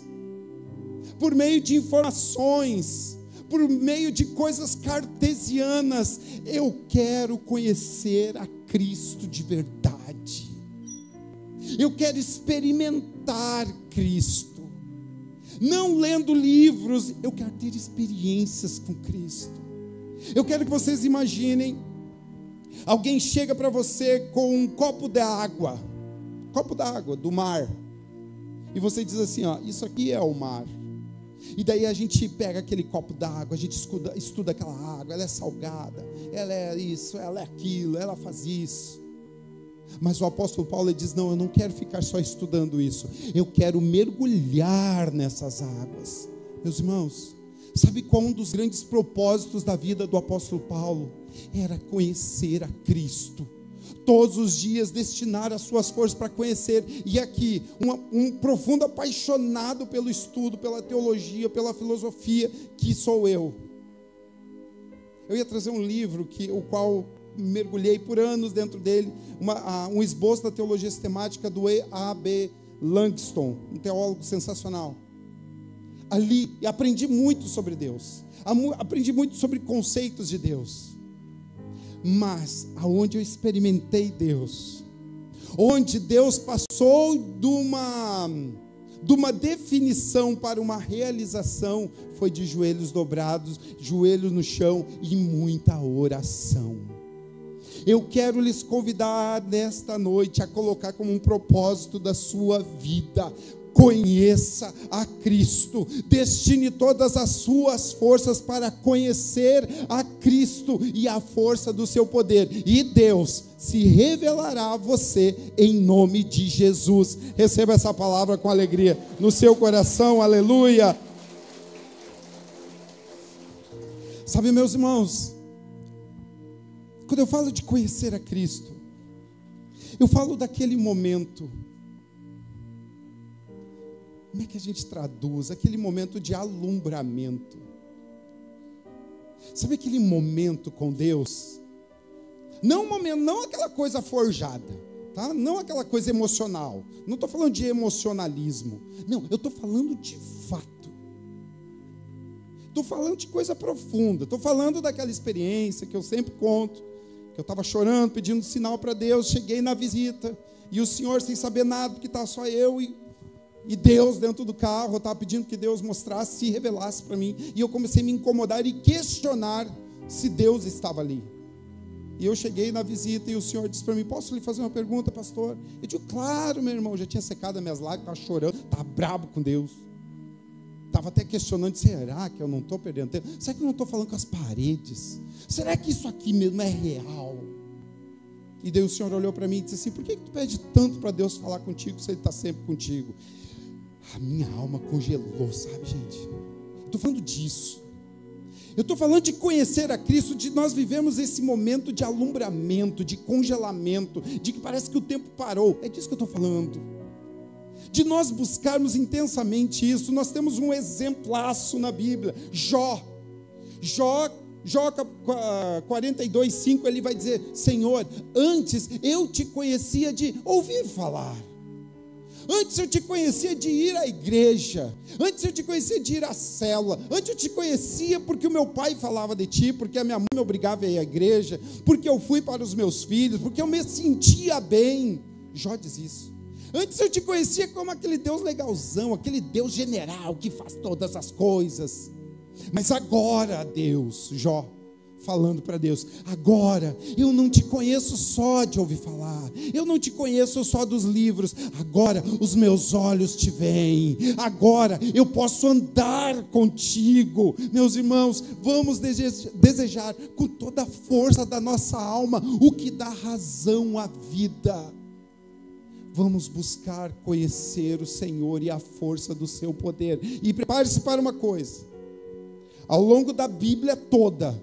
por meio de informações, por meio de coisas cartesianas. Eu quero conhecer a Cristo de verdade. Eu quero experimentar Cristo. Não lendo livros, eu quero ter experiências com Cristo. Eu quero que vocês imaginem, alguém chega para você com um copo d'água do mar, e você diz assim, ó, isso aqui é o mar. E daí a gente pega aquele copo d'água, a gente estuda aquela água, ela é salgada, ela é isso, ela é aquilo, ela faz isso. Mas o apóstolo Paulo diz: não, eu não quero ficar só estudando isso, eu quero mergulhar nessas águas. Meus irmãos, sabe qual um dos grandes propósitos da vida do apóstolo Paulo? Era conhecer a Cristo. Todos os dias destinar as suas forças para conhecer. E aqui, um profundo apaixonado pelo estudo, pela teologia, pela filosofia, que sou eu. Eu ia trazer um livro, o qual mergulhei por anos dentro dele, um esboço da teologia sistemática do E.A.B. Langston, um teólogo sensacional. Ali aprendi muito sobre Deus, aprendi muito sobre conceitos de Deus, mas aonde eu experimentei Deus, onde Deus passou de uma definição para uma realização, foi de joelhos dobrados, joelhos no chão e muita oração. Eu quero lhes convidar nesta noite a colocar como um propósito da sua vida: conheça a Cristo, destine todas as suas forças para conhecer a Cristo e a força do seu poder, e Deus se revelará a você em nome de Jesus. Receba essa palavra com alegria no seu coração, aleluia. Sabe, meus irmãos, quando eu falo de conhecer a Cristo, eu falo daquele momento. Como é que a gente traduz? Aquele momento de alumbramento. Sabe aquele momento com Deus? Não aquela coisa forjada, tá? Não aquela coisa emocional. Não estou falando de emocionalismo. Não, eu estou falando de fato. Estou falando de coisa profunda. Estou falando daquela experiência que eu sempre conto, que eu estava chorando, pedindo sinal para Deus. Cheguei na visita e o Senhor, sem saber nada, porque estava só eu e Deus dentro do carro. Eu estava pedindo que Deus mostrasse, se revelasse para mim. E eu comecei a me incomodar e questionar se Deus estava ali. E eu cheguei na visita e o Senhor disse para mim: posso lhe fazer uma pergunta, pastor? Eu digo: claro, meu irmão. Eu já tinha secado as minhas lágrimas, estava chorando, estava bravo com Deus. Estava até questionando: será que eu não estou perdendo tempo? Será que eu não estou falando com as paredes? Será que isso aqui mesmo é real? E daí o Senhor olhou para mim e disse assim: por que tu pede tanto para Deus falar contigo se Ele está sempre contigo? A minha alma congelou, sabe, gente? Estou falando disso. Eu estou falando de conhecer a Cristo, de nós vivemos esse momento de alumbramento, de congelamento, de que parece que o tempo parou. É disso que eu estou falando. De nós buscarmos intensamente isso. Nós temos um exemplaço na Bíblia, Jó 42:5, ele vai dizer: Senhor, antes eu te conhecia de ouvir falar, antes eu te conhecia de ir à igreja, antes eu te conhecia de ir à célula, antes eu te conhecia porque o meu pai falava de ti, porque a minha mãe me obrigava a ir à igreja, porque eu fui para os meus filhos, porque eu me sentia bem. Jó diz isso. Antes eu te conhecia como aquele Deus legalzão, aquele Deus general que faz todas as coisas. Mas agora, Deus, Jó falando para Deus: agora eu não te conheço só de ouvir falar, eu não te conheço só dos livros, agora os meus olhos te veem, agora eu posso andar contigo. Meus irmãos, vamos desejar com toda a força da nossa alma o que dá razão à vida. Vamos buscar conhecer o Senhor e a força do seu poder. E prepare-se para uma coisa: ao longo da Bíblia toda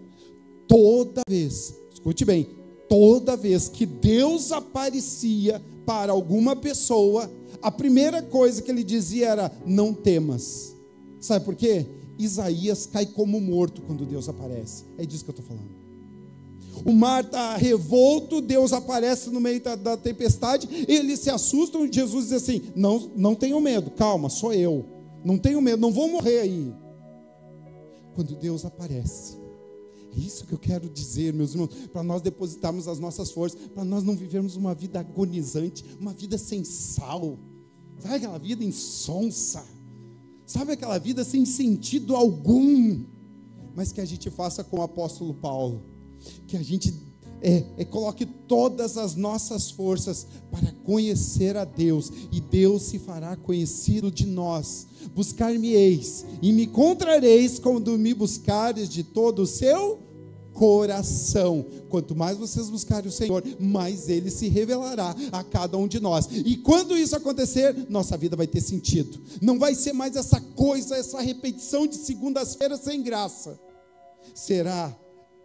vez, escute bem, toda vez que Deus aparecia para alguma pessoa, a primeira coisa que ele dizia era: não temas. Sabe por quê? Isaías cai como morto quando Deus aparece. É disso que eu estou falando. O mar está revolto, Deus aparece no meio da tempestade, eles se assustam e Jesus diz assim: não tenham medo, calma, sou eu. Não tenho medo, não vou morrer aí. Quando Deus aparece, é isso que eu quero dizer, meus irmãos, para nós depositarmos as nossas forças, para nós não vivermos uma vida agonizante, uma vida sem sal, sabe aquela vida insonsa, sabe aquela vida sem sentido algum, mas que a gente faça com o apóstolo Paulo, que a gente coloque todas as nossas forças para conhecer a Deus, e Deus se fará conhecido de nós. Buscar-me-eis e me encontrareis quando me buscares de todo o seu coração. Quanto mais vocês buscarem o Senhor, mais Ele se revelará a cada um de nós. E quando isso acontecer, nossa vida vai ter sentido. Não vai ser mais essa coisa, essa repetição de segundas-feiras sem graça. Será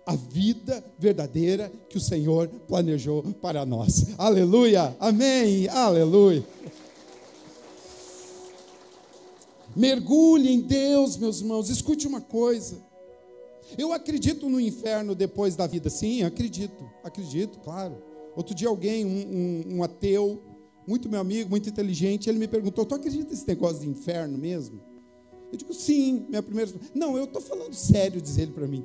a vida verdadeira que o Senhor planejou para nós. Aleluia, amém, aleluia. Mergulhe em Deus, meus irmãos. Escute uma coisa: eu acredito no inferno depois da vida. Sim, acredito, claro. Outro dia alguém, um ateu, muito meu amigo, muito inteligente, ele me perguntou: tu acredita nesse negócio de inferno mesmo? Eu digo, sim, minha primeira... Não, eu estou falando sério, diz ele para mim.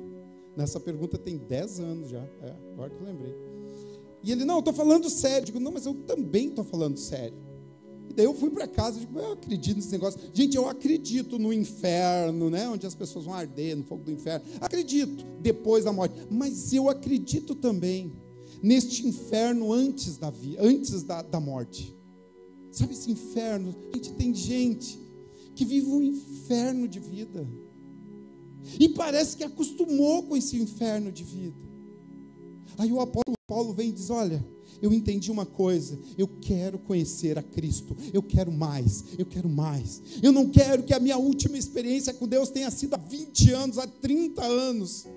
Nessa pergunta tem 10 anos já, agora que eu lembrei. E ele, não, eu estou falando sério. Eu digo, não, mas eu também estou falando sério. E daí eu fui para casa, eu digo, eu acredito nesse negócio. Gente, eu acredito no inferno, né? Onde as pessoas vão arder no fogo do inferno. Acredito, depois da morte. Mas eu acredito também neste inferno antes da morte. Sabe esse inferno? Gente, tem gente que vive um inferno de vida. E parece que acostumou com esse inferno de vida. Aí o apóstolo Paulo vem e diz: olha, eu entendi uma coisa, eu quero conhecer a Cristo, eu quero mais. Eu não quero que a minha última experiência com Deus tenha sido há 20 anos, há 30 anos.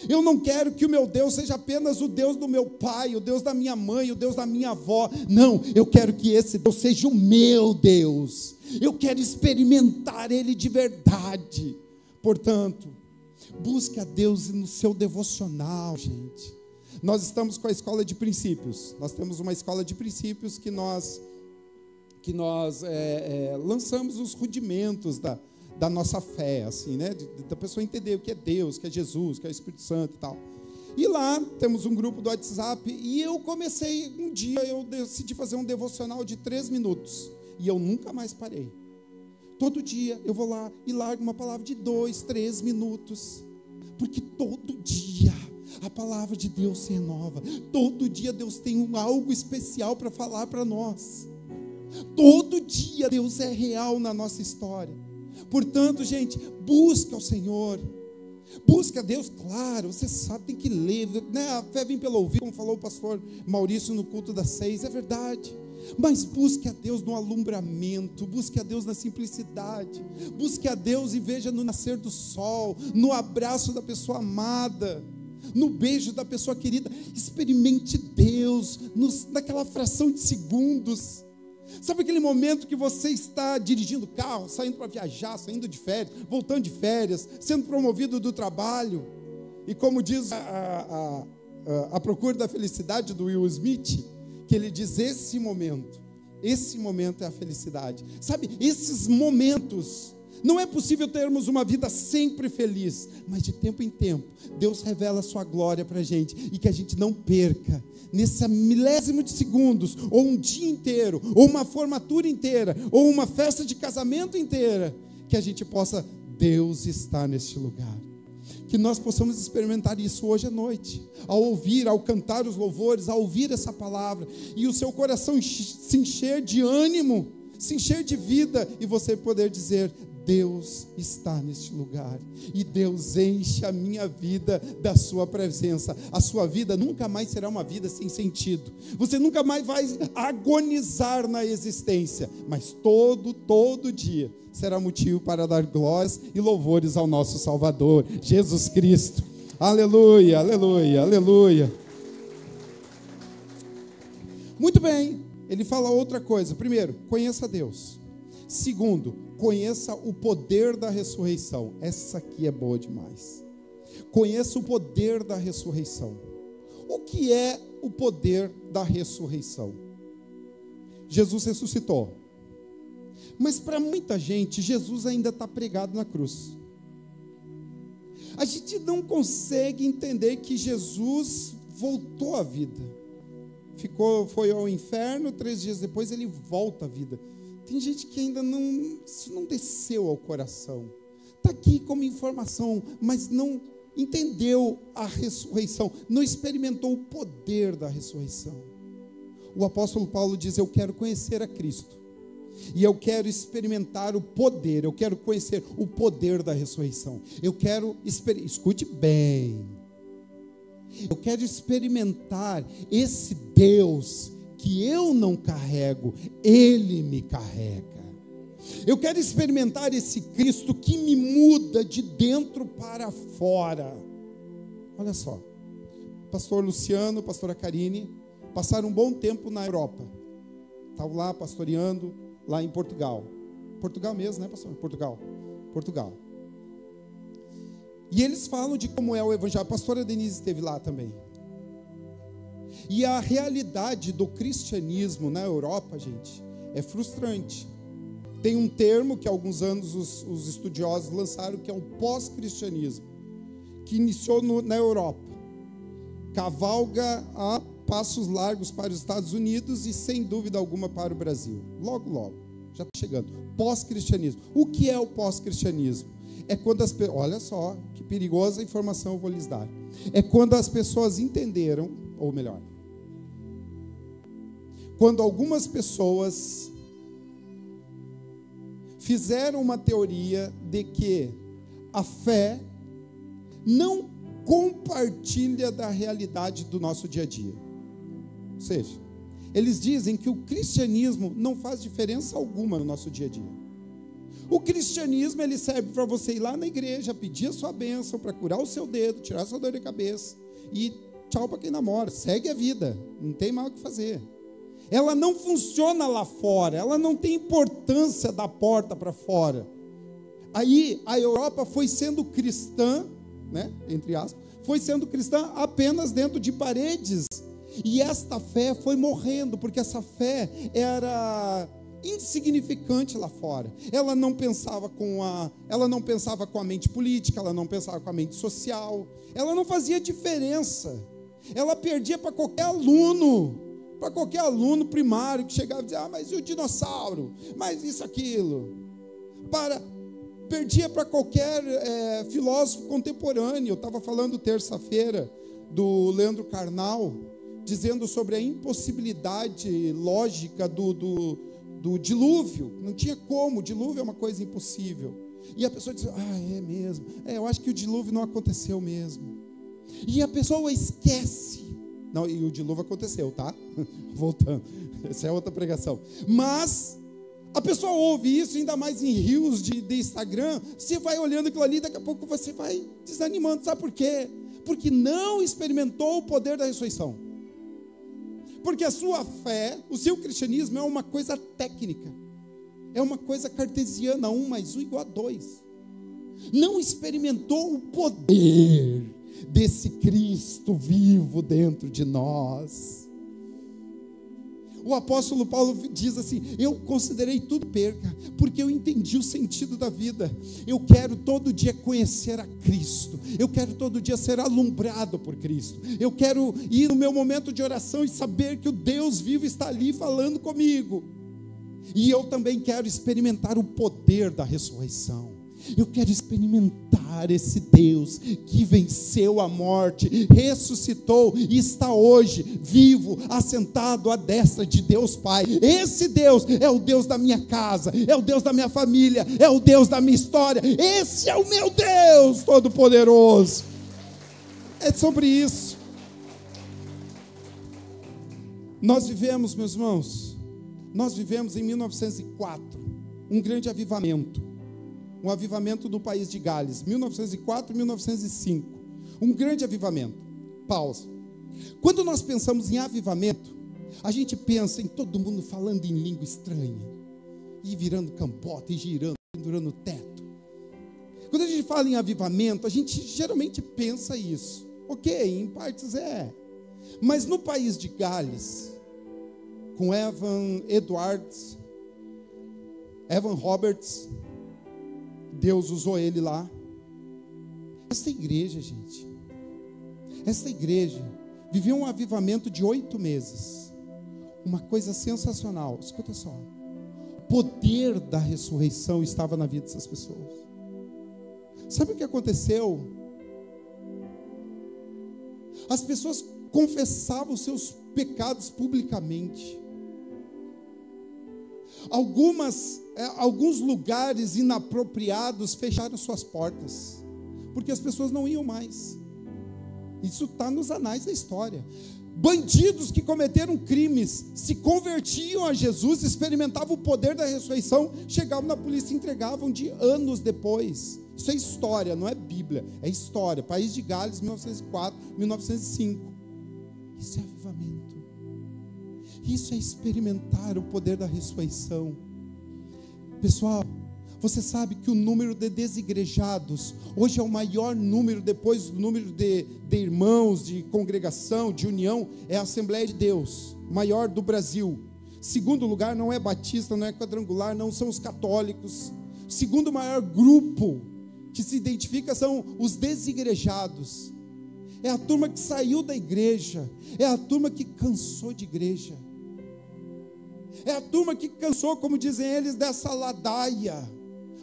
Eu não quero que o meu Deus seja apenas o Deus do meu pai, o Deus da minha mãe, o Deus da minha avó. Não, eu quero que esse Deus seja o meu Deus. Eu quero experimentar Ele de verdade. Portanto, busque a Deus no seu devocional, gente. Nós estamos com a escola de princípios. Nós temos uma escola de princípios que nós lançamos os rudimentos da nossa fé, assim, né? Da pessoa entender o que é Deus, o que é Jesus, o que é o Espírito Santo e tal. E lá temos um grupo do WhatsApp, e eu comecei, um dia eu decidi fazer um devocional de 3 minutos, e eu nunca mais parei. Todo dia eu vou lá e largo uma palavra de 2, 3 minutos, porque todo dia a palavra de Deus se renova, todo dia Deus tem algo especial para falar para nós, todo dia Deus é real na nossa história. Portanto, gente, busca o Senhor, busca a Deus, claro, você sabe, tem que ler, né? A fé vem pelo ouvir, como falou o pastor Maurício no culto das 6, é verdade. Mas busque a Deus no alumbramento, busque a Deus na simplicidade, busque a Deus e veja no nascer do sol, no abraço da pessoa amada, no beijo da pessoa querida. Experimente Deus naquela fração de segundos. Sabe aquele momento que você está dirigindo o carro, saindo para viajar, saindo de férias, voltando de férias, sendo promovido do trabalho, e como diz a Procura da Felicidade do Will Smith, que ele diz: esse momento é a felicidade. Sabe, esses momentos, não é possível termos uma vida sempre feliz, mas de tempo em tempo, Deus revela a sua glória para a gente, e que a gente não perca, nesse milésimo de segundos, ou um dia inteiro, ou uma formatura inteira, ou uma festa de casamento inteira, que a gente possa, Deus está neste lugar. Que nós possamos experimentar isso hoje à noite, ao ouvir, ao cantar os louvores, ao ouvir essa palavra, e o seu coração se encher de ânimo, se encher de vida, e você poder dizer: Deus está neste lugar, e Deus enche a minha vida da sua presença. A sua vida nunca mais será uma vida sem sentido, você nunca mais vai agonizar na existência, mas todo dia será motivo para dar glórias e louvores ao nosso Salvador, Jesus Cristo. Aleluia, aleluia, aleluia. Muito bem, ele fala outra coisa. Primeiro, conheça Deus. Segundo, conheça o poder da ressurreição. Essa aqui é boa demais. Conheça o poder da ressurreição. O que é o poder da ressurreição? Jesus ressuscitou. Mas para muita gente, Jesus ainda está pregado na cruz. A gente não consegue entender que Jesus voltou à vida. Foi ao inferno, 3 dias depois ele volta à vida. Tem gente que ainda isso não desceu ao coração. Está aqui como informação, mas não entendeu a ressurreição, não experimentou o poder da ressurreição. O apóstolo Paulo diz: eu quero conhecer a Cristo, e eu quero experimentar o poder, eu quero conhecer o poder da ressurreição. Eu quero, escute bem, eu quero experimentar esse Deus que eu não carrego, Ele me carrega. Eu quero experimentar esse Cristo que me muda de dentro para fora. Olha só, pastor Luciano, pastora Karine, passaram um bom tempo na Europa. Estavam lá pastoreando, lá em Portugal. Portugal mesmo, né, pastor? Portugal. E eles falam de como é o evangelho. A pastora Denise esteve lá também. E a realidade do cristianismo na Europa, gente, é frustrante. Tem um termo que há alguns anos os estudiosos lançaram, que é o pós-cristianismo, que iniciou na Europa. Cavalga a passos largos para os Estados Unidos e, sem dúvida alguma, para o Brasil. Logo, já está chegando. Pós-cristianismo. O que é o pós-cristianismo? É quando as pessoas... Olha só, que perigosa informação eu vou lhes dar. É quando as pessoas entenderam, ou melhor, quando algumas pessoas fizeram uma teoria de que a fé não compartilha da realidade do nosso dia a dia. Ou seja, eles dizem que o cristianismo não faz diferença alguma no nosso dia a dia. O cristianismo, ele serve para você ir lá na igreja, pedir a sua bênção, para curar o seu dedo, tirar a sua dor de cabeça, e tchau para quem namora, segue a vida, não tem mais o que fazer. Ela não funciona lá fora, ela não tem importância da porta para fora. Aí a Europa foi sendo cristã, né, entre aspas, foi sendo cristã apenas dentro de paredes, e esta fé foi morrendo, porque essa fé era insignificante lá fora. Ela não pensava com a mente política, ela não pensava com a mente social, ela não fazia diferença. Ela perdia para qualquer aluno primário que chegava e dizia: mas e o dinossauro? Mas isso, aquilo. Perdia para qualquer filósofo contemporâneo. Eu estava falando terça-feira do Leandro Carnal, dizendo sobre a impossibilidade lógica do dilúvio. Não tinha como, o dilúvio é uma coisa impossível. E a pessoa diz: é mesmo, eu acho que o dilúvio não aconteceu mesmo. E a pessoa esquece. Não, e o dilúvio aconteceu, tá? Voltando, essa é outra pregação. Mas a pessoa ouve isso, ainda mais em rios de Instagram, você vai olhando aquilo ali, daqui a pouco você vai desanimando. Sabe por quê? Porque não experimentou o poder da ressurreição. Porque a sua fé, o seu cristianismo é uma coisa técnica, é uma coisa cartesiana, 1 mais 1 igual a 2. Não experimentou o poder desse Cristo vivo dentro de nós. O apóstolo Paulo diz assim: eu considerei tudo perca, porque eu entendi o sentido da vida. Eu quero todo dia conhecer a Cristo, eu quero todo dia ser alumbrado por Cristo, eu quero ir no meu momento de oração e saber que o Deus vivo está ali falando comigo. E eu também quero experimentar o poder da ressurreição. Eu quero experimentar esse Deus que venceu a morte, ressuscitou e está hoje vivo, assentado à destra de Deus Pai. Esse Deus é o Deus da minha casa, é o Deus da minha família, é o Deus da minha história. Esse é o meu Deus Todo-Poderoso. É sobre isso. Nós vivemos, meus irmãos, em 1904, um grande avivamento. Um avivamento no país de Gales, 1904 e 1905. Um grande avivamento. Pausa. Quando nós pensamos em avivamento, a gente pensa em todo mundo falando em língua estranha. e virando campota, e girando, pendurando o teto. Quando a gente fala em avivamento, a gente geralmente pensa isso. Ok, em partes é. Mas no país de Gales, com Evan Roberts, Deus usou ele lá. Esta igreja, gente, esta igreja viveu um avivamento de 8 meses. Uma coisa sensacional. Escuta só. O poder da ressurreição estava na vida dessas pessoas. Sabe o que aconteceu? As pessoas confessavam os seus pecados publicamente. Alguns lugares inapropriados fecharam suas portas, porque as pessoas não iam mais. Isso está nos anais da história. Bandidos que cometeram crimes se convertiam a Jesus, experimentavam o poder da ressurreição, chegavam na polícia e entregavam de anos depois. Isso é história, não é Bíblia, é história. País de Gales, 1904, 1905. Isso é avivamento. Isso é experimentar o poder da ressurreição. Pessoal, você sabe que o número de desigrejados hoje é o maior número, depois do número de irmãos, de congregação, de união, é a Assembleia de Deus, maior do Brasil. Segundo lugar não é batista, não é quadrangular, não são os católicos. Segundo maior grupo que se identifica são os desigrejados. É a turma que saiu da igreja, é a turma que cansou de igreja. É a turma que cansou, como dizem eles, dessa ladaia.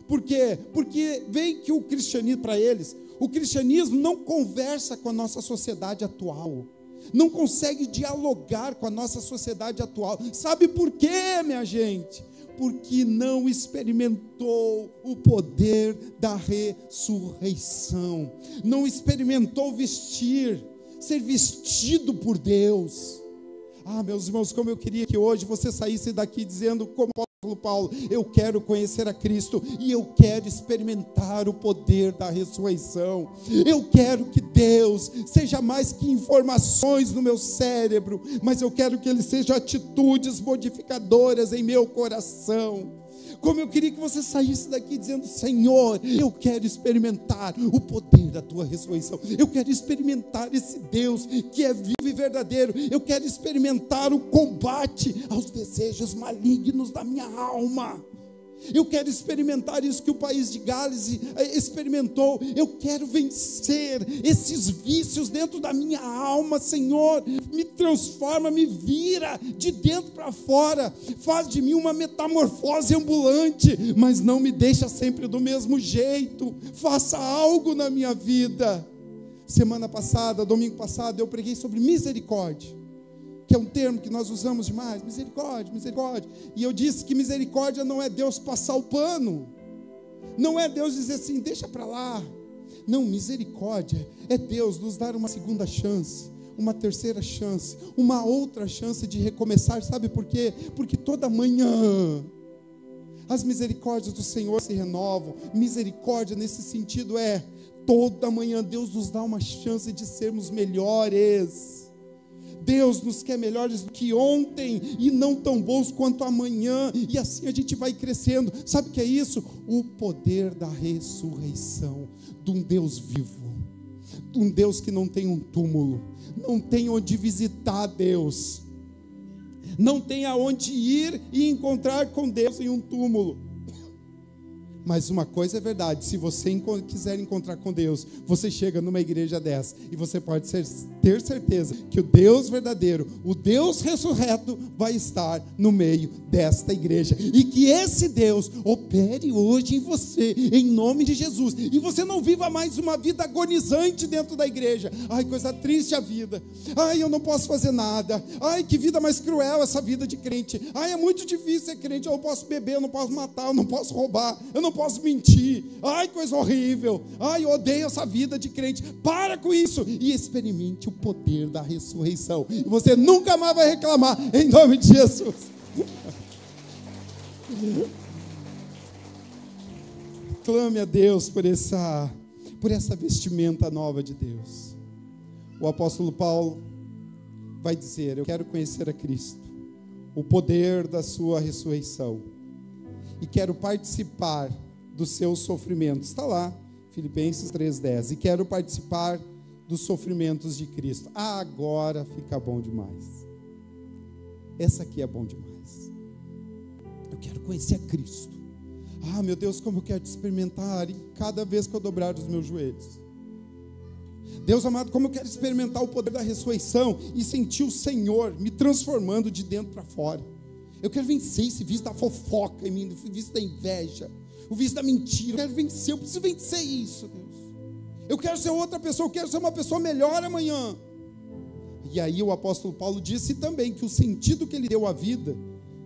Por quê? Porque vem que o cristianismo, para eles, o cristianismo não conversa com a nossa sociedade atual, não consegue dialogar com a nossa sociedade atual. Sabe por quê, minha gente? Porque não experimentou o poder da ressurreição, não experimentou ser vestido por Deus. Meus irmãos, como eu queria que hoje você saísse daqui dizendo, como o apóstolo Paulo, eu quero conhecer a Cristo e eu quero experimentar o poder da ressurreição. Eu quero que Deus seja mais que informações no meu cérebro, mas eu quero que Ele seja atitudes modificadoras em meu coração. Como eu queria que você saísse daqui dizendo, Senhor, eu quero experimentar o poder da tua ressurreição. Eu quero experimentar esse Deus que é vivo e verdadeiro. Eu quero experimentar o combate aos desejos malignos da minha alma. Eu quero experimentar isso que o país de Gales experimentou. Eu quero vencer esses vícios dentro da minha alma, Senhor. Me transforma, me vira de dentro para fora. Faz de mim uma metamorfose ambulante, mas não me deixa sempre do mesmo jeito. Faça algo na minha vida. Semana passada, domingo passado, eu preguei sobre misericórdia, que é um termo que nós usamos demais, misericórdia, misericórdia. E eu disse que misericórdia não é Deus passar o pano, não é Deus dizer assim, deixa para lá. Não, misericórdia é Deus nos dar uma segunda chance, uma terceira chance, uma outra chance de recomeçar. Sabe por quê? Porque toda manhã as misericórdias do Senhor se renovam. Misericórdia nesse sentido é, toda manhã Deus nos dá uma chance de sermos melhores. Deus nos quer melhores do que ontem e não tão bons quanto amanhã, e assim a gente vai crescendo. Sabe o que é isso? O poder da ressurreição, de um Deus vivo, de um Deus que não tem um túmulo, não tem onde visitar Deus, não tem aonde ir e encontrar com Deus em um túmulo. Mas uma coisa é verdade, se você quiser encontrar com Deus, você chega numa igreja dessa, e você pode ter certeza que o Deus verdadeiro, o Deus ressurreto, vai estar no meio desta igreja, e que esse Deus opere hoje em você, em nome de Jesus, e você não viva mais uma vida agonizante dentro da igreja. Ai, coisa triste a vida, ai, eu não posso fazer nada, ai, que vida mais cruel essa vida de crente, ai, é muito difícil ser crente, eu não posso beber, eu não posso matar, eu não posso roubar, eu não posso mentir, ai, coisa horrível, ai, eu odeio essa vida de crente. Para com isso e experimente o poder da ressurreição, e você nunca mais vai reclamar, em nome de Jesus. Clame a Deus por essa vestimenta nova de Deus. O apóstolo Paulo vai dizer, eu quero conhecer a Cristo, o poder da sua ressurreição, e quero participar dos seus sofrimentos. Está lá, Filipenses 3:10. E quero participar dos sofrimentos de Cristo. Agora fica bom demais. Essa aqui é bom demais. Eu quero conhecer a Cristo. Meu Deus, como eu quero te experimentar em cada vez que eu dobrar os meus joelhos. Deus amado, como eu quero experimentar o poder da ressurreição e sentir o Senhor me transformando de dentro para fora. Eu quero vencer esse vício da fofoca em mim, o vício da inveja, o vício da mentira. Eu quero vencer, eu preciso vencer isso, Deus. Eu quero ser outra pessoa, eu quero ser uma pessoa melhor amanhã. E aí o apóstolo Paulo disse também que o sentido que ele deu à vida,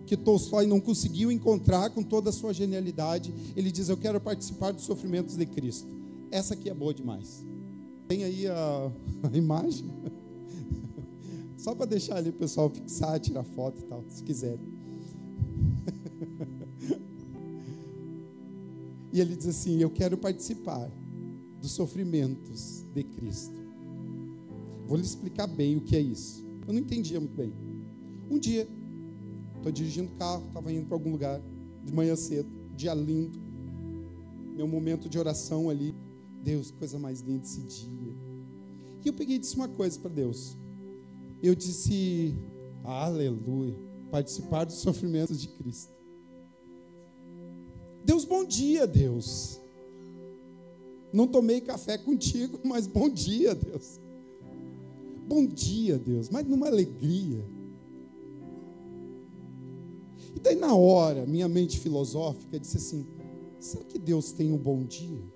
que Tolstói não conseguiu encontrar com toda a sua genialidade, ele diz: eu quero participar dos sofrimentos de Cristo. Essa aqui é boa demais. Tem aí a imagem? Só para deixar ali o pessoal fixar, tirar foto e tal, se quiserem. E ele diz assim: eu quero participar dos sofrimentos de Cristo. Vou lhe explicar bem o que é isso. Eu não entendia muito bem. Um dia, estou dirigindo o carro, estava indo para algum lugar, de manhã cedo, dia lindo, meu momento de oração ali. Deus, coisa mais linda esse dia. E eu peguei e disse uma coisa para Deus. Eu disse: aleluia, participar dos sofrimentos de Cristo. Deus, bom dia, Deus. Não tomei café contigo, mas bom dia, Deus. Bom dia, Deus, mas numa alegria. E daí na hora, minha mente filosófica disse assim: será que Deus tem um bom dia?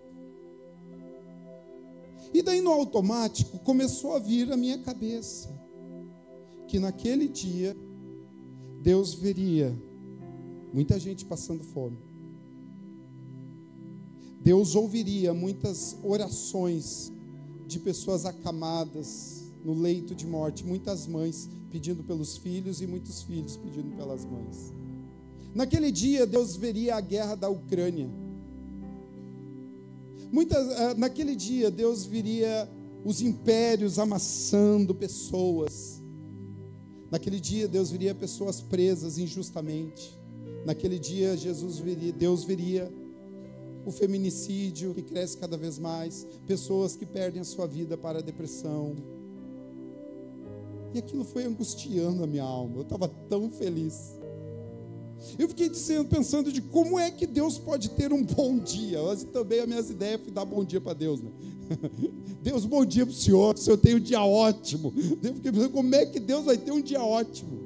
E daí no automático começou a vir à minha cabeça que naquele dia Deus veria muita gente passando fome. Deus ouviria muitas orações de pessoas acamadas no leito de morte, muitas mães pedindo pelos filhos e muitos filhos pedindo pelas mães. Naquele dia Deus veria a guerra da Ucrânia. Naquele dia Deus veria os impérios amassando pessoas. Naquele dia Deus veria pessoas presas injustamente. Naquele dia Deus veria o feminicídio que cresce cada vez mais, pessoas que perdem a sua vida para a depressão. E aquilo foi angustiando a minha alma. Eu estava tão feliz. Eu fiquei pensando de como é que Deus pode ter um bom dia. Mas também as minhas ideias foi dar bom dia para Deus, né? Deus, bom dia para o senhor tem um dia ótimo. Eu fiquei pensando, como é que Deus vai ter um dia ótimo?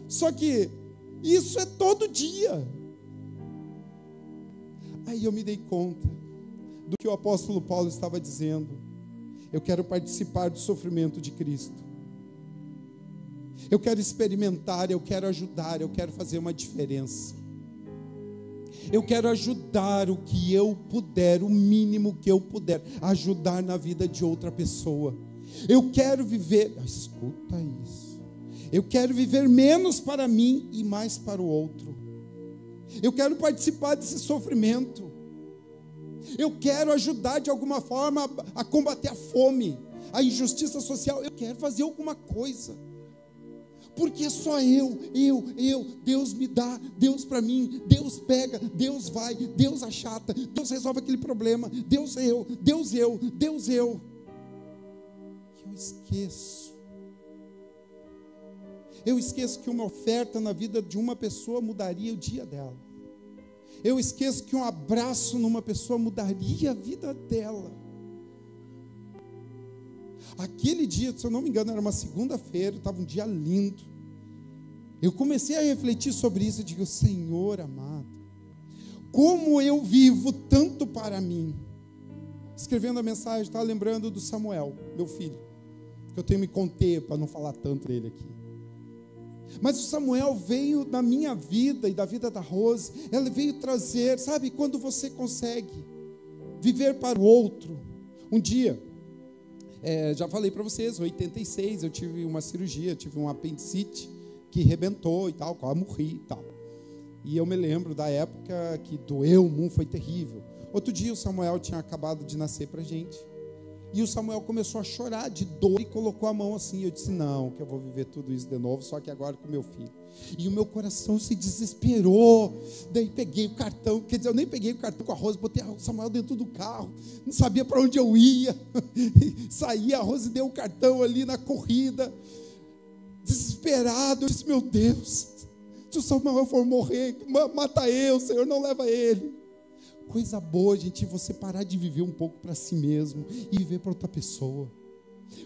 Só que isso é todo dia. Aí eu me dei conta do que o apóstolo Paulo estava dizendo. Eu quero participar do sofrimento de Cristo. Eu quero experimentar, eu quero ajudar, eu quero fazer uma diferença. Eu quero ajudar o que eu puder, o mínimo que eu puder, ajudar na vida de outra pessoa. Eu quero viver, escuta isso. Eu quero viver menos para mim e mais para o outro. Eu quero participar desse sofrimento. Eu quero ajudar de alguma forma a combater a fome, a injustiça social. Eu quero fazer alguma coisa. Porque só eu, Deus me dá, Deus para mim, Deus pega, Deus vai, Deus achata, Deus resolve aquele problema, Deus eu. Eu esqueço que uma oferta na vida de uma pessoa mudaria o dia dela. Eu esqueço que um abraço numa pessoa mudaria a vida dela. Aquele dia, se eu não me engano, era uma segunda-feira, estava um dia lindo. Eu comecei a refletir sobre isso e digo: Senhor amado, como eu vivo tanto para mim. Escrevendo a mensagem, estava lembrando do Samuel, meu filho, que eu tenho que me conter para não falar tanto dele aqui. Mas o Samuel veio na minha vida e da vida da Rose, ela veio trazer, sabe, quando você consegue viver para o outro. Um dia, já falei para vocês, em 86 eu tive uma cirurgia, tive um apendicite que rebentou e tal, quase morri e tal. E eu me lembro da época que doeu, foi terrível. Outro dia o Samuel tinha acabado de nascer para a gente. E o Samuel começou a chorar de dor e colocou a mão assim. Eu disse, não, que eu vou viver tudo isso de novo, só que agora com meu filho. E o meu coração se desesperou. Daí peguei o cartão, quer dizer, eu nem peguei o cartão com a Rose, botei o Samuel dentro do carro, não sabia para onde eu ia. Saí, a Rose deu o cartão ali na corrida, desesperado. Eu disse, meu Deus, se o Samuel for morrer, mata eu, Senhor, não leva ele. Coisa boa, gente, você parar de viver um pouco para si mesmo e viver para outra pessoa.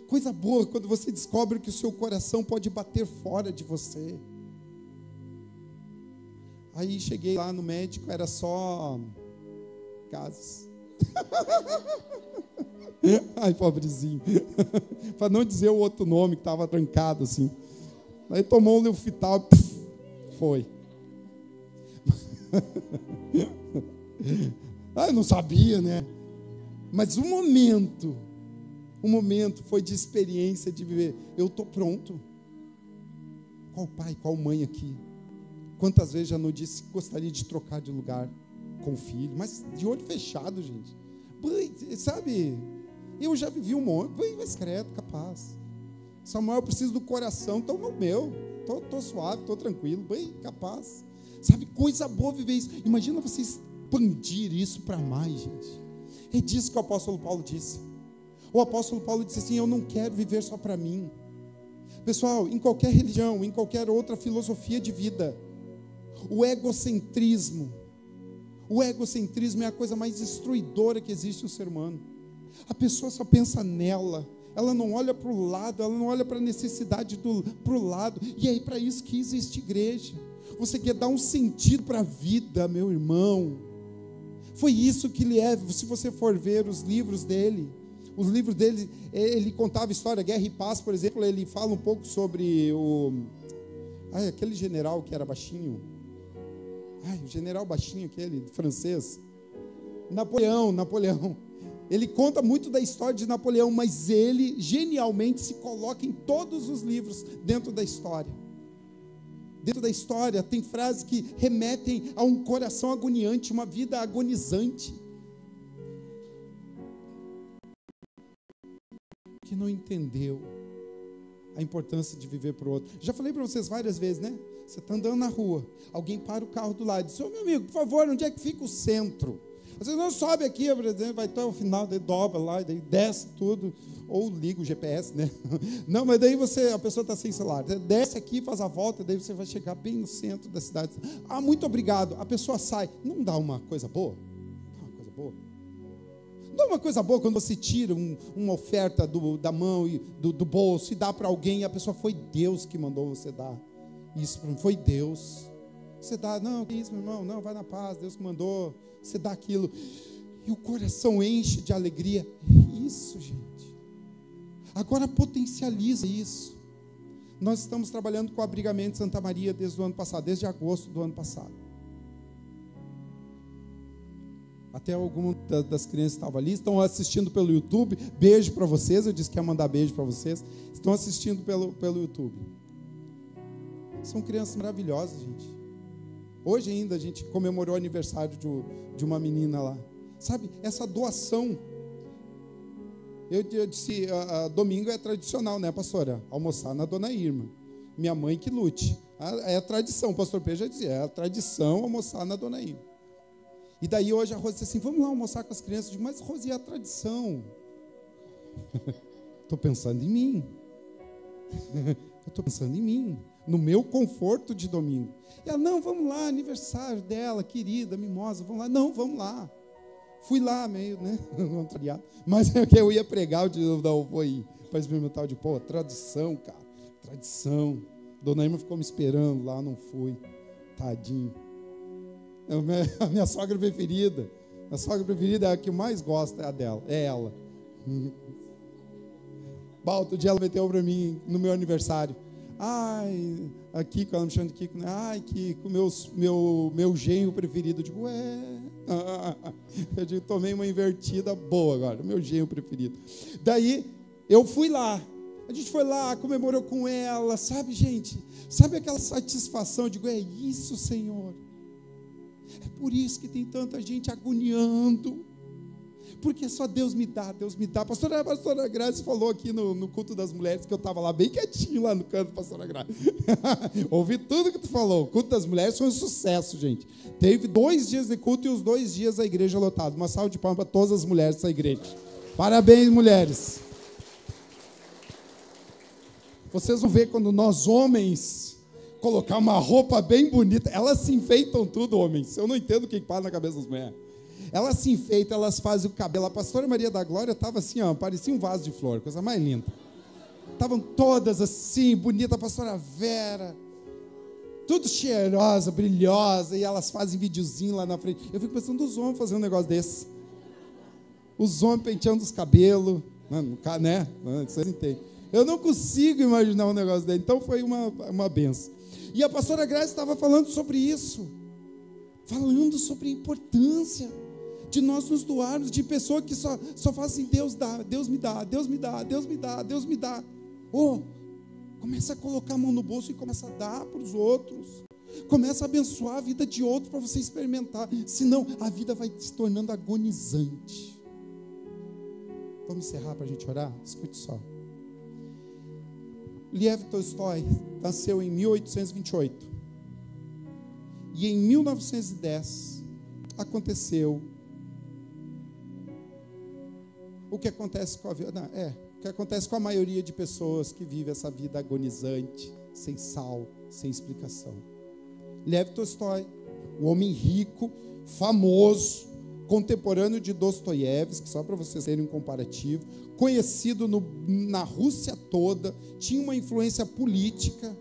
Coisa boa quando você descobre que o seu coração pode bater fora de você. Aí cheguei lá no médico, era só gases. Ai, pobrezinho. Para não dizer o outro nome que estava trancado assim. Aí tomou um Leofital, foi. Ah, eu não sabia, né? Mas um momento foi de experiência, de viver. Eu estou pronto. Qual pai, qual mãe aqui? Quantas vezes já não disse que gostaria de trocar de lugar com o filho? Mas de olho fechado, gente. Sabe, eu já vivi um monte. Mas credo, capaz. Samuel, eu preciso do coração, então no meu. Estou suave, estou tranquilo, bem capaz. Sabe, coisa boa viver isso. Imagina você expandir isso para mais, gente. É disso que o apóstolo Paulo disse. O apóstolo Paulo disse assim, eu não quero viver só para mim. Pessoal, em qualquer religião, em qualquer outra filosofia de vida, o egocentrismo é a coisa mais destruidora que existe no ser humano. A pessoa só pensa nela, ela não olha para o lado, ela não olha para a necessidade para o lado. E é para isso que existe igreja. Você quer dar um sentido para a vida, meu irmão. Foi isso que ele é. Se você for ver os livros dele, ele contava história, Guerra e Paz, por exemplo. Ele fala um pouco sobre aquele general que era baixinho. O general baixinho, aquele francês. Napoleão. Ele conta muito da história de Napoleão, mas ele genialmente se coloca em todos os livros dentro da história. Dentro da história tem frases que remetem a um coração agoniante, uma vida agonizante. Que não entendeu a importância de viver para o outro. Já falei para vocês várias vezes, né? Você está andando na rua, alguém para o carro do lado e diz, ô meu amigo, por favor, onde é que fica o centro? Você não sobe aqui, por exemplo, vai até o final, daí dobra lá, daí desce tudo, ou liga o GPS, né? Não, mas daí a pessoa está sem celular, você desce aqui, faz a volta, daí você vai chegar bem no centro da cidade. Ah, muito obrigado. A pessoa sai. Não dá uma coisa boa? Não dá uma coisa boa quando você tira uma oferta da mão e do bolso e dá para alguém e a pessoa, foi Deus que mandou você dar isso para mim, foi Deus. Você dá, não, que isso, meu irmão, não, vai na paz, Deus que mandou. Você dá aquilo e o coração enche de alegria. Isso, gente. Agora potencializa isso. Nós estamos trabalhando com o Abrigamento Santa Maria desde o ano passado, desde agosto do ano passado. Até algumas das crianças estavam ali, estão assistindo pelo YouTube. Beijo para vocês, eu disse que ia mandar beijo para vocês. Estão assistindo pelo YouTube. São crianças maravilhosas, gente. Hoje ainda a gente comemorou o aniversário de uma menina lá. Sabe, essa doação. Eu disse, domingo é tradicional, né, pastora? Almoçar na Dona Irma. Minha mãe que lute. É a tradição, o pastor Pedro já dizia, é a tradição almoçar na Dona Irma. E daí hoje a Rose disse assim, vamos lá almoçar com as crianças. Eu digo, mas Rose, é a tradição. Estou pensando em mim. Eu estou pensando em mim. No meu conforto de domingo. E ela, não, vamos lá, aniversário dela, querida, mimosa, vamos lá. Não, vamos lá. Fui lá meio, né, mas é que eu ia pregar, eu disse, não, vou ir, para experimentar, de tradição, cara, tradição. Dona Irma ficou me esperando lá, não fui, tadinho. A minha sogra preferida, é a que eu mais gosto, é a dela, é ela. Outro dia ela meteu para mim, no meu aniversário, ai, a Kiko, ela me chama de Kiko, né? Ai, Kiko, meu genro preferido. Eu digo, eu digo, tomei uma invertida boa agora, meu genro preferido. Daí, eu fui lá, a gente foi lá, comemorou com ela, sabe, gente? Sabe aquela satisfação? Eu digo, é isso, Senhor. É por isso que tem tanta gente agoniando. Porque só Deus me dá, Deus me dá. A pastora Grazi falou aqui no culto das mulheres, que eu estava lá bem quietinho lá no canto, pastora Grazi. Ouvi tudo que tu falou. O culto das mulheres foi um sucesso, gente. Teve 2 dias de culto e os 2 dias a igreja lotada. Uma salva de palmas para todas as mulheres dessa igreja. Parabéns, mulheres. Vocês vão ver quando nós, homens, colocar uma roupa bem bonita. Elas se enfeitam tudo, homens. Eu não entendo o que passa na cabeça das mulheres. Elas se enfeitam, elas fazem o cabelo. A pastora Maria da Glória estava assim, ó, parecia um vaso de flor, coisa mais linda. Estavam todas assim, bonitas. A pastora Vera, tudo cheirosa, brilhosa, e elas fazem videozinho lá na frente. Eu fico pensando dos homens fazendo um negócio desse. Os homens penteando os cabelos, né? Vocês entendem. Eu não consigo imaginar um negócio desse. Então foi uma benção. E a pastora Graça estava falando sobre isso. Falando sobre a importância de nós nos doarmos, de pessoa que só faz assim, Deus dá, Deus me dá, Deus me dá, Deus me dá, Deus me dá. Começa a colocar a mão no bolso e começa a dar para os outros. Começa a abençoar a vida de outros para você experimentar. Senão a vida vai se tornando agonizante. Vamos encerrar para a gente orar? Escute só. Lev Tolstói nasceu em 1828. E em 1910 aconteceu o que acontece com a vida. O que acontece com a maioria de pessoas que vivem essa vida agonizante, sem sal, sem explicação. Lev Tolstói, um homem rico, famoso, contemporâneo de Dostoiévski, só para vocês terem um comparativo, conhecido na Rússia toda, tinha uma influência política,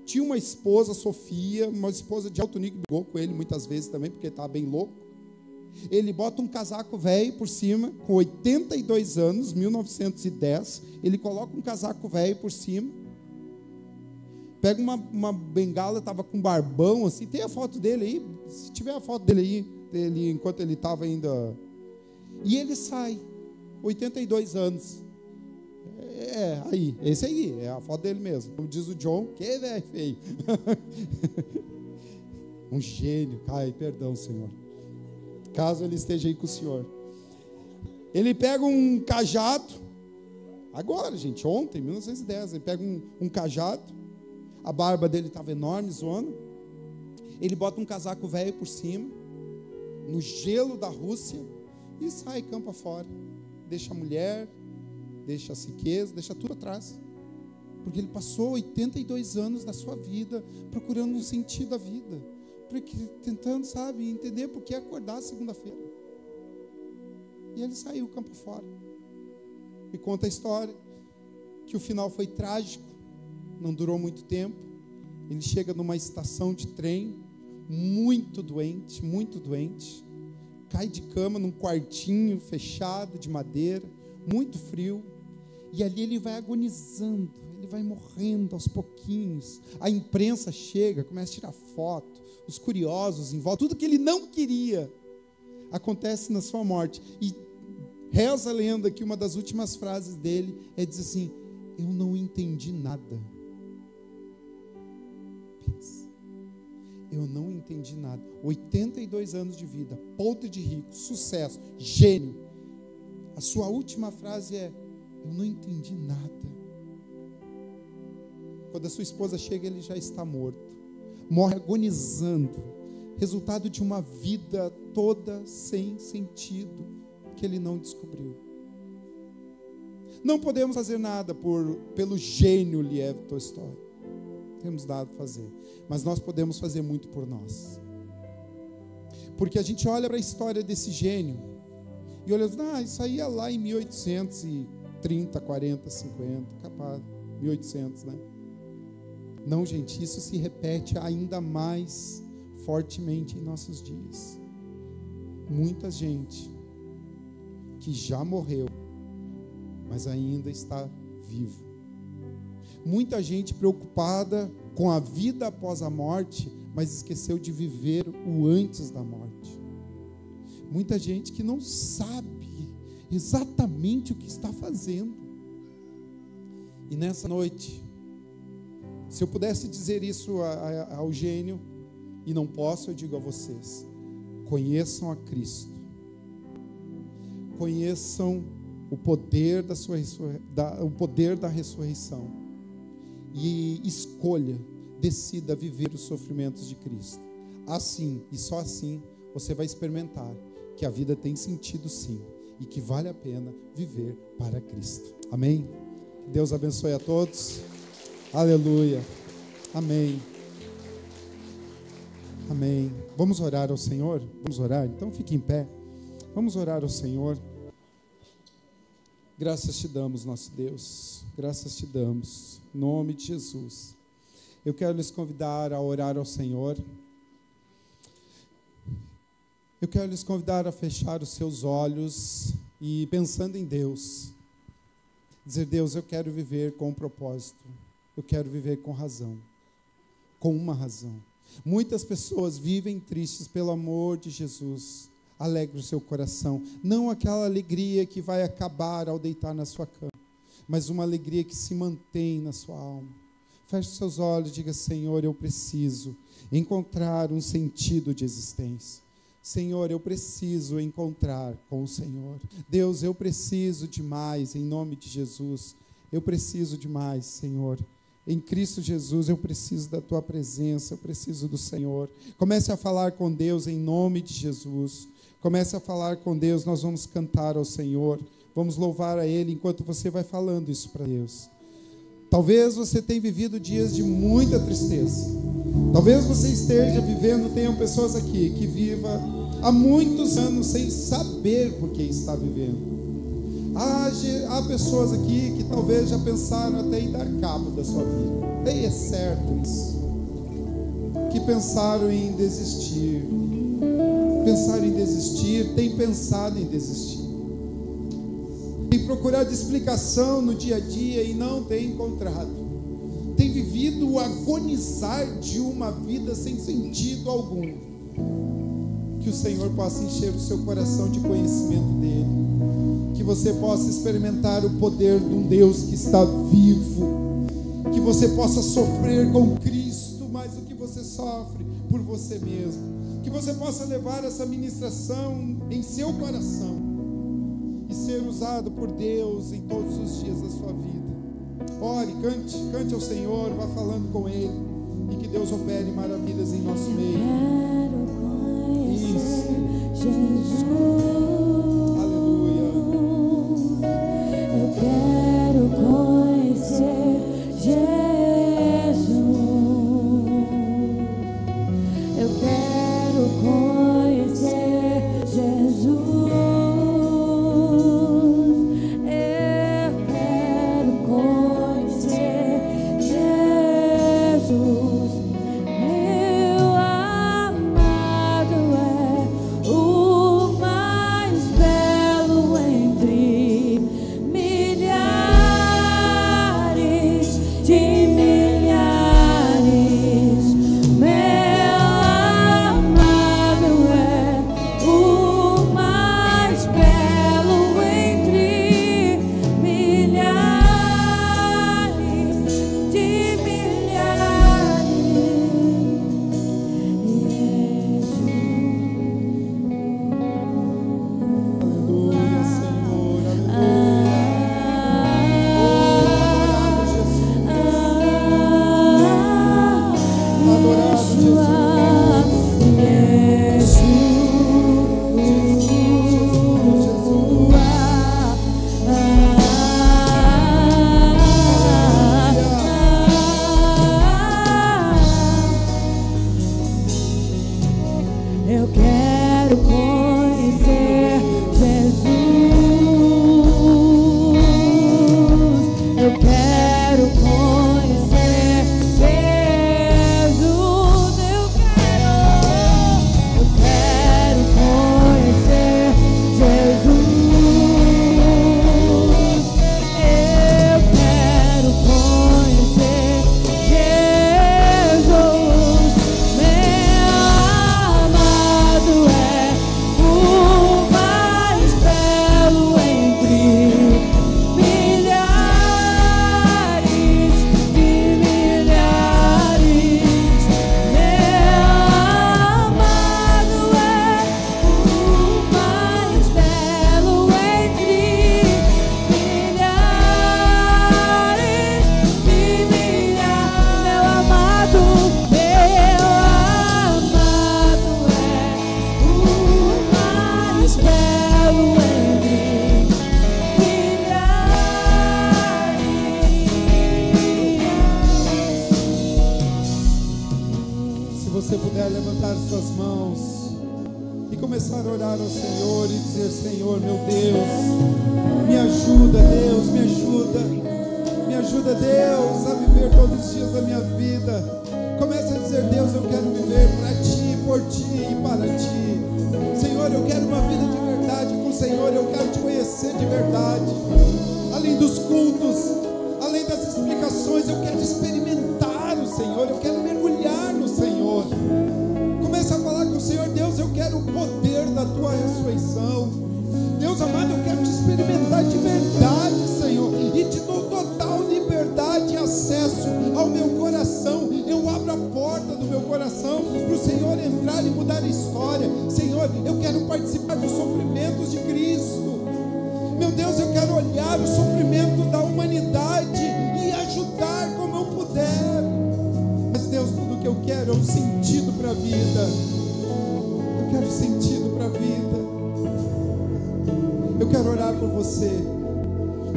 tinha uma esposa, Sofia, uma esposa de alto nível, brigou com ele muitas vezes também, porque estava bem louco. Ele bota um casaco velho por cima, com 82 anos, 1910, ele coloca um casaco velho por cima, pega uma bengala, estava com um barbão, assim, tem a foto dele aí, se tiver a foto dele aí, enquanto ele estava ainda, e ele sai, 82 anos, esse aí, é a foto dele mesmo, como diz o John, que velho feio, um gênio, perdão, Senhor, caso ele esteja aí com o Senhor. Ele pega um cajado, agora, gente, ontem, 1910, ele pega um cajado, a barba dele estava enorme, zona, ele bota um casaco velho por cima, no gelo da Rússia, e sai campo afora, deixa a mulher, deixa a riqueza, deixa tudo atrás, porque ele passou 82 anos da sua vida, procurando um sentido à vida, porque tentando, entender por que acordar segunda-feira. E ele saiu campo fora. E conta a história que o final foi trágico, não durou muito tempo. Ele chega numa estação de trem, muito doente, cai de cama num quartinho fechado de madeira, muito frio, e ali ele vai agonizando, ele vai morrendo aos pouquinhos. A imprensa chega, começa a tirar foto, os curiosos em volta, tudo que ele não queria acontece na sua morte. E reza a lenda que uma das últimas frases dele diz assim: eu não entendi nada. Pensa, eu não entendi nada. 82 anos de vida, podre de rico, sucesso, gênio. A sua última frase é: eu não entendi nada. Quando a sua esposa chega, ele já está morto. Morre agonizando, resultado de uma vida toda sem sentido, que ele não descobriu. Não podemos fazer nada pelo gênio Lev Tolstói, temos nada a fazer, mas nós podemos fazer muito por nós, porque a gente olha para a história desse gênio, e olha, isso aí é lá em 1830, 40, 50, capaz, 1800, né? Não, gente, isso se repete ainda mais fortemente em nossos dias. Muita gente que já morreu, mas ainda está vivo. Muita gente preocupada com a vida após a morte, mas esqueceu de viver o antes da morte. Muita gente que não sabe exatamente o que está fazendo. E nessa noite, se eu pudesse dizer isso ao gênio, e não posso, eu digo a vocês: conheçam a Cristo. conheçam o poder o poder da ressurreição e escolha, decida viver os sofrimentos de Cristo. Assim, e só assim, você vai experimentar que a vida tem sentido sim, e que vale a pena viver para Cristo. Amém? Deus abençoe a todos. Aleluia. Amém. Amém. Vamos orar ao Senhor? Vamos orar? Então fique em pé. Vamos orar ao Senhor. Graças te damos, nosso Deus. Graças te damos. Em nome de Jesus. Eu quero lhes convidar a orar ao Senhor. Eu quero lhes convidar a fechar os seus olhos e, pensando em Deus, dizer: Deus, eu quero viver com um propósito. Eu quero viver com razão. Com uma razão. Muitas pessoas vivem tristes pelo amor de Jesus. Alegre o seu coração. Não aquela alegria que vai acabar ao deitar na sua cama, mas uma alegria que se mantém na sua alma. Feche os seus olhos e diga: Senhor, eu preciso encontrar um sentido de existência. Senhor, eu preciso encontrar com o Senhor. Deus, eu preciso de mais, em nome de Jesus. Eu preciso de mais, Senhor. Em Cristo Jesus, eu preciso da Tua presença, eu preciso do Senhor. Comece a falar com Deus em nome de Jesus. Comece a falar com Deus, nós vamos cantar ao Senhor. Vamos louvar a Ele enquanto você vai falando isso para Deus. Talvez você tenha vivido dias de muita tristeza. Talvez você esteja vivendo, tenham pessoas aqui que viva há muitos anos sem saber por que está vivendo. Há pessoas aqui que talvez já pensaram até em dar cabo da sua vida. E é certo isso. Que pensaram em desistir. Pensaram em desistir, tem pensado em desistir. Tem procurado explicação no dia a dia e não tem encontrado. Tem vivido o agonizar de uma vida sem sentido algum. Que o Senhor possa encher o seu coração de conhecimento dEle. Que você possa experimentar o poder de um Deus que está vivo. Que você possa sofrer com Cristo mais do que você sofre por você mesmo. Que você possa levar essa ministração em seu coração e ser usado por Deus em todos os dias da sua vida. Ore, cante ao Senhor, vá falando com Ele, e que Deus opere maravilhas em nosso meio. Isso. Jesus. Aleluia. Eu quero conhecer Jesus. Eu quero conhecer Jesus. Eu quero conhecer Jesus. Meu amado é o mais levantar suas mãos e começar a orar ao Senhor e dizer: Senhor, meu Deus, me ajuda, Deus, me ajuda. Me ajuda, Deus, a viver todos os dias da minha vida. Comece a dizer: Deus, eu quero viver para Ti, por Ti e para Ti. Senhor, eu quero uma vida de verdade com o Senhor. Eu quero Te conhecer de verdade. Além dos cultos, além das explicações, eu quero experimentar o Senhor. Eu quero mergulhar no Senhor. Comece a falar com o Senhor: Deus, eu quero o poder da Tua ressurreição. Deus amado, eu quero Te experimentar de verdade, Senhor. E Te dou total liberdade e acesso ao meu coração. Eu abro a porta do meu coração para o Senhor entrar e mudar a história. Senhor, eu quero participar dos sofrimentos de Cristo. Meu Deus, eu quero olhar o sofrimento da humanidade e ajudar como eu puder. Mas Deus, tudo que eu quero é um sentido para a vida. Eu quero sentido para a vida. Eu quero orar por você.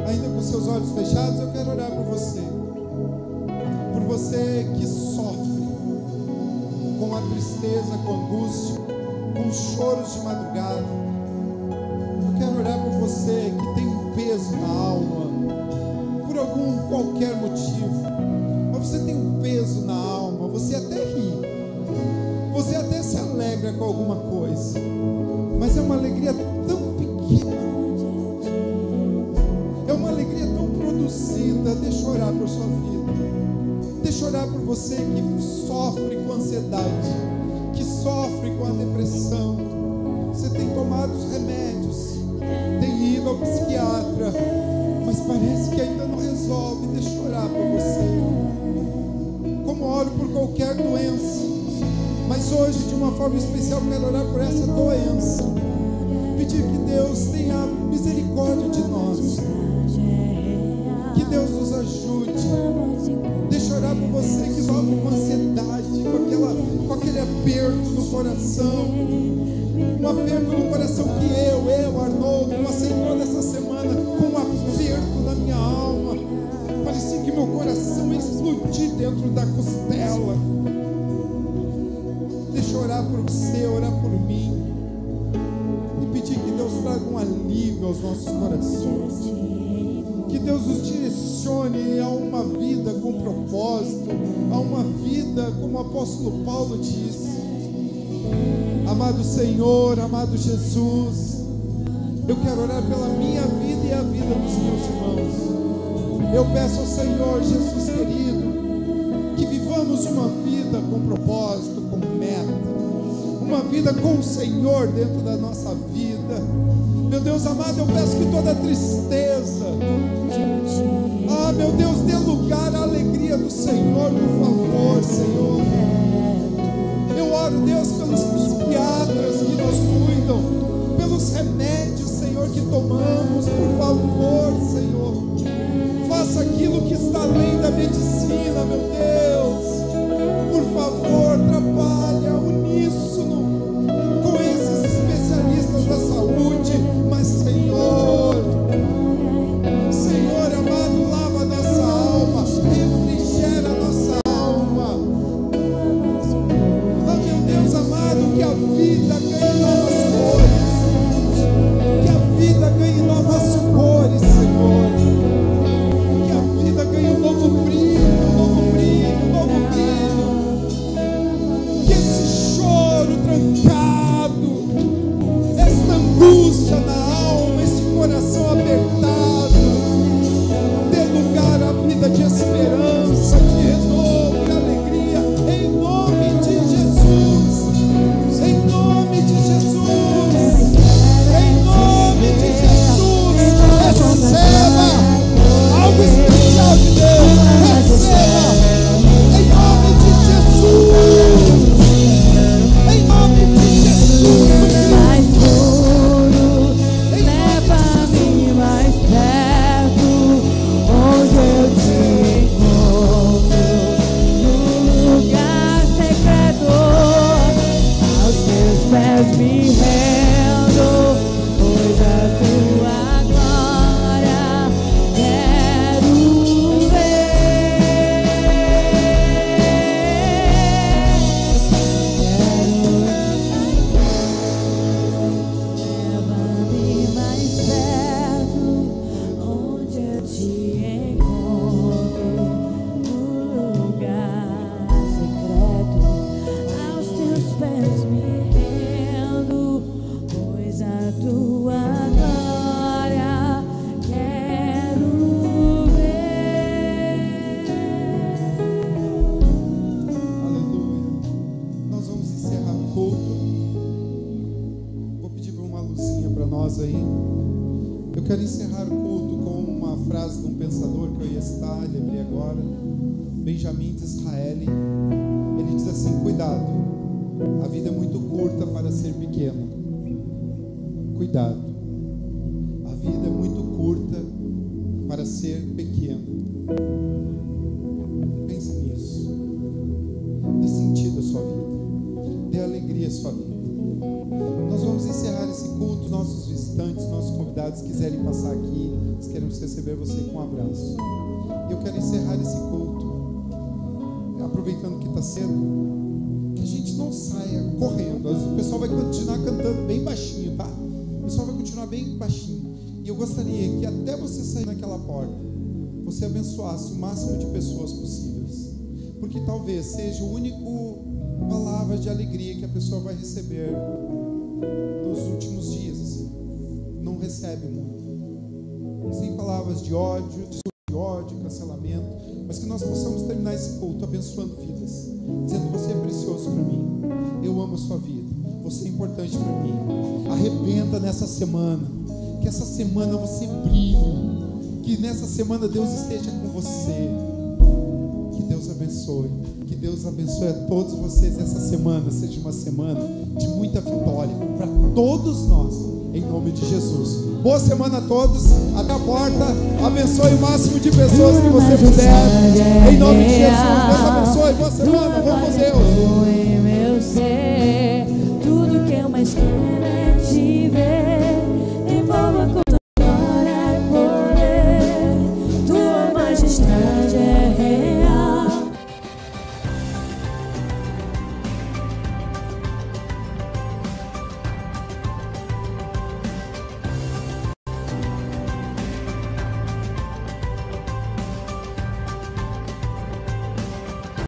Ainda com seus olhos fechados, eu quero orar por você. Por você que sofre com a tristeza, com a angústia, com os choros de madrugada. Eu quero orar por você que tem um peso na alma, por algum qualquer motivo. Mas você tem um peso na alma, você até ri, você até se alegra com alguma coisa, mas é uma alegria tão pequena, é uma alegria tão produzida. Deixa eu orar por sua vida. Deixa eu orar por você que sofre com ansiedade, que sofre com a depressão. Você tem tomado os remédios, tem ido ao psiquiatra, mas parece que ainda não resolve. Deixa eu orar por você. Como oro por qualquer doença, mas hoje, de uma forma especial, quero orar por essa doença. Pedir que Deus tenha misericórdia de nós, que Deus nos ajude. Deixa eu orar por você que sofre com ansiedade, com aquele aperto no coração. Um aperto no coração que eu, Arnoldo, passei toda essa semana com um aperto na minha alma. Parecia que meu coração ia explodir dentro da costela. Deixa eu orar por você, orar por mim. E pedir que Deus traga um alívio aos nossos corações. Que Deus nos direcione a uma vida com propósito, a uma vida como o apóstolo Paulo disse. Amado Senhor, amado Jesus, eu quero orar pela minha vida e a vida dos meus irmãos. Eu peço ao Senhor, Jesus querido, que vivamos uma vida com propósito, com meta, uma vida com o Senhor dentro da nossa vida. Meu Deus amado, eu peço que toda tristeza, meu Deus, dê lugar à alegria do Senhor, por favor, Senhor. Eu oro, Deus, pelos psiquiatras que nos cuidam, pelos remédios, Senhor, que tomamos, por favor, Senhor. Faça aquilo que está além da medicina, meu Deus. Por favor, trabalha uníssono com esses especialistas da saúde. Mas, Senhor amado, lava nossa alma, refrigera nossa alma. Meu Deus amado, que a vida ganhe novas cores, que a vida ganhe novas cores, Senhor, que a vida ganhe um novo brilho, um novo brilho, um novo brilho, que esse a tua glória quero ver. Aleluia. Nós vamos encerrar o culto. Vou pedir uma luzinha para nós aí. Eu quero encerrar o culto com uma frase de um pensador que eu ia citar, lembrei agora, Benjamin Disraeli. Ele diz assim: cuidado, a vida é muito curta para ser pequena. Cuidado, a vida é muito curta para ser pequena. Pense nisso. Dê sentido à sua vida, dê alegria à sua vida. Nós vamos encerrar esse culto. Nossos visitantes, nossos convidados quiserem passar aqui, nós queremos receber você com um abraço. Eu quero encerrar esse culto aproveitando que está cedo, que a gente não saia correndo. O pessoal vai continuar cantando bem baixinho, tá? O pessoal vai continuar bem baixinho. E eu gostaria que até você sair naquela porta, você abençoasse o máximo de pessoas possíveis, porque talvez seja o único palavra de alegria que a pessoa vai receber nos últimos dias, assim. Não recebe muito, sem palavras de ódio, cancelamento, mas que nós possamos terminar esse culto abençoando vidas, dizendo: você é precioso para mim, eu amo a sua vida, você é importante para mim. Arrebenta nessa semana, que essa semana você brilhe, que nessa semana Deus esteja com você. Que Deus abençoe, que Deus abençoe a todos vocês. Essa semana seja uma semana de muita vitória para todos nós, em nome de Jesus. Boa semana a todos, até a porta. Abençoe o máximo de pessoas que você puder, em nome de Jesus. Deus abençoe, boa semana, vamos Deus. Meu ser, tudo que eu mais quero é te ver.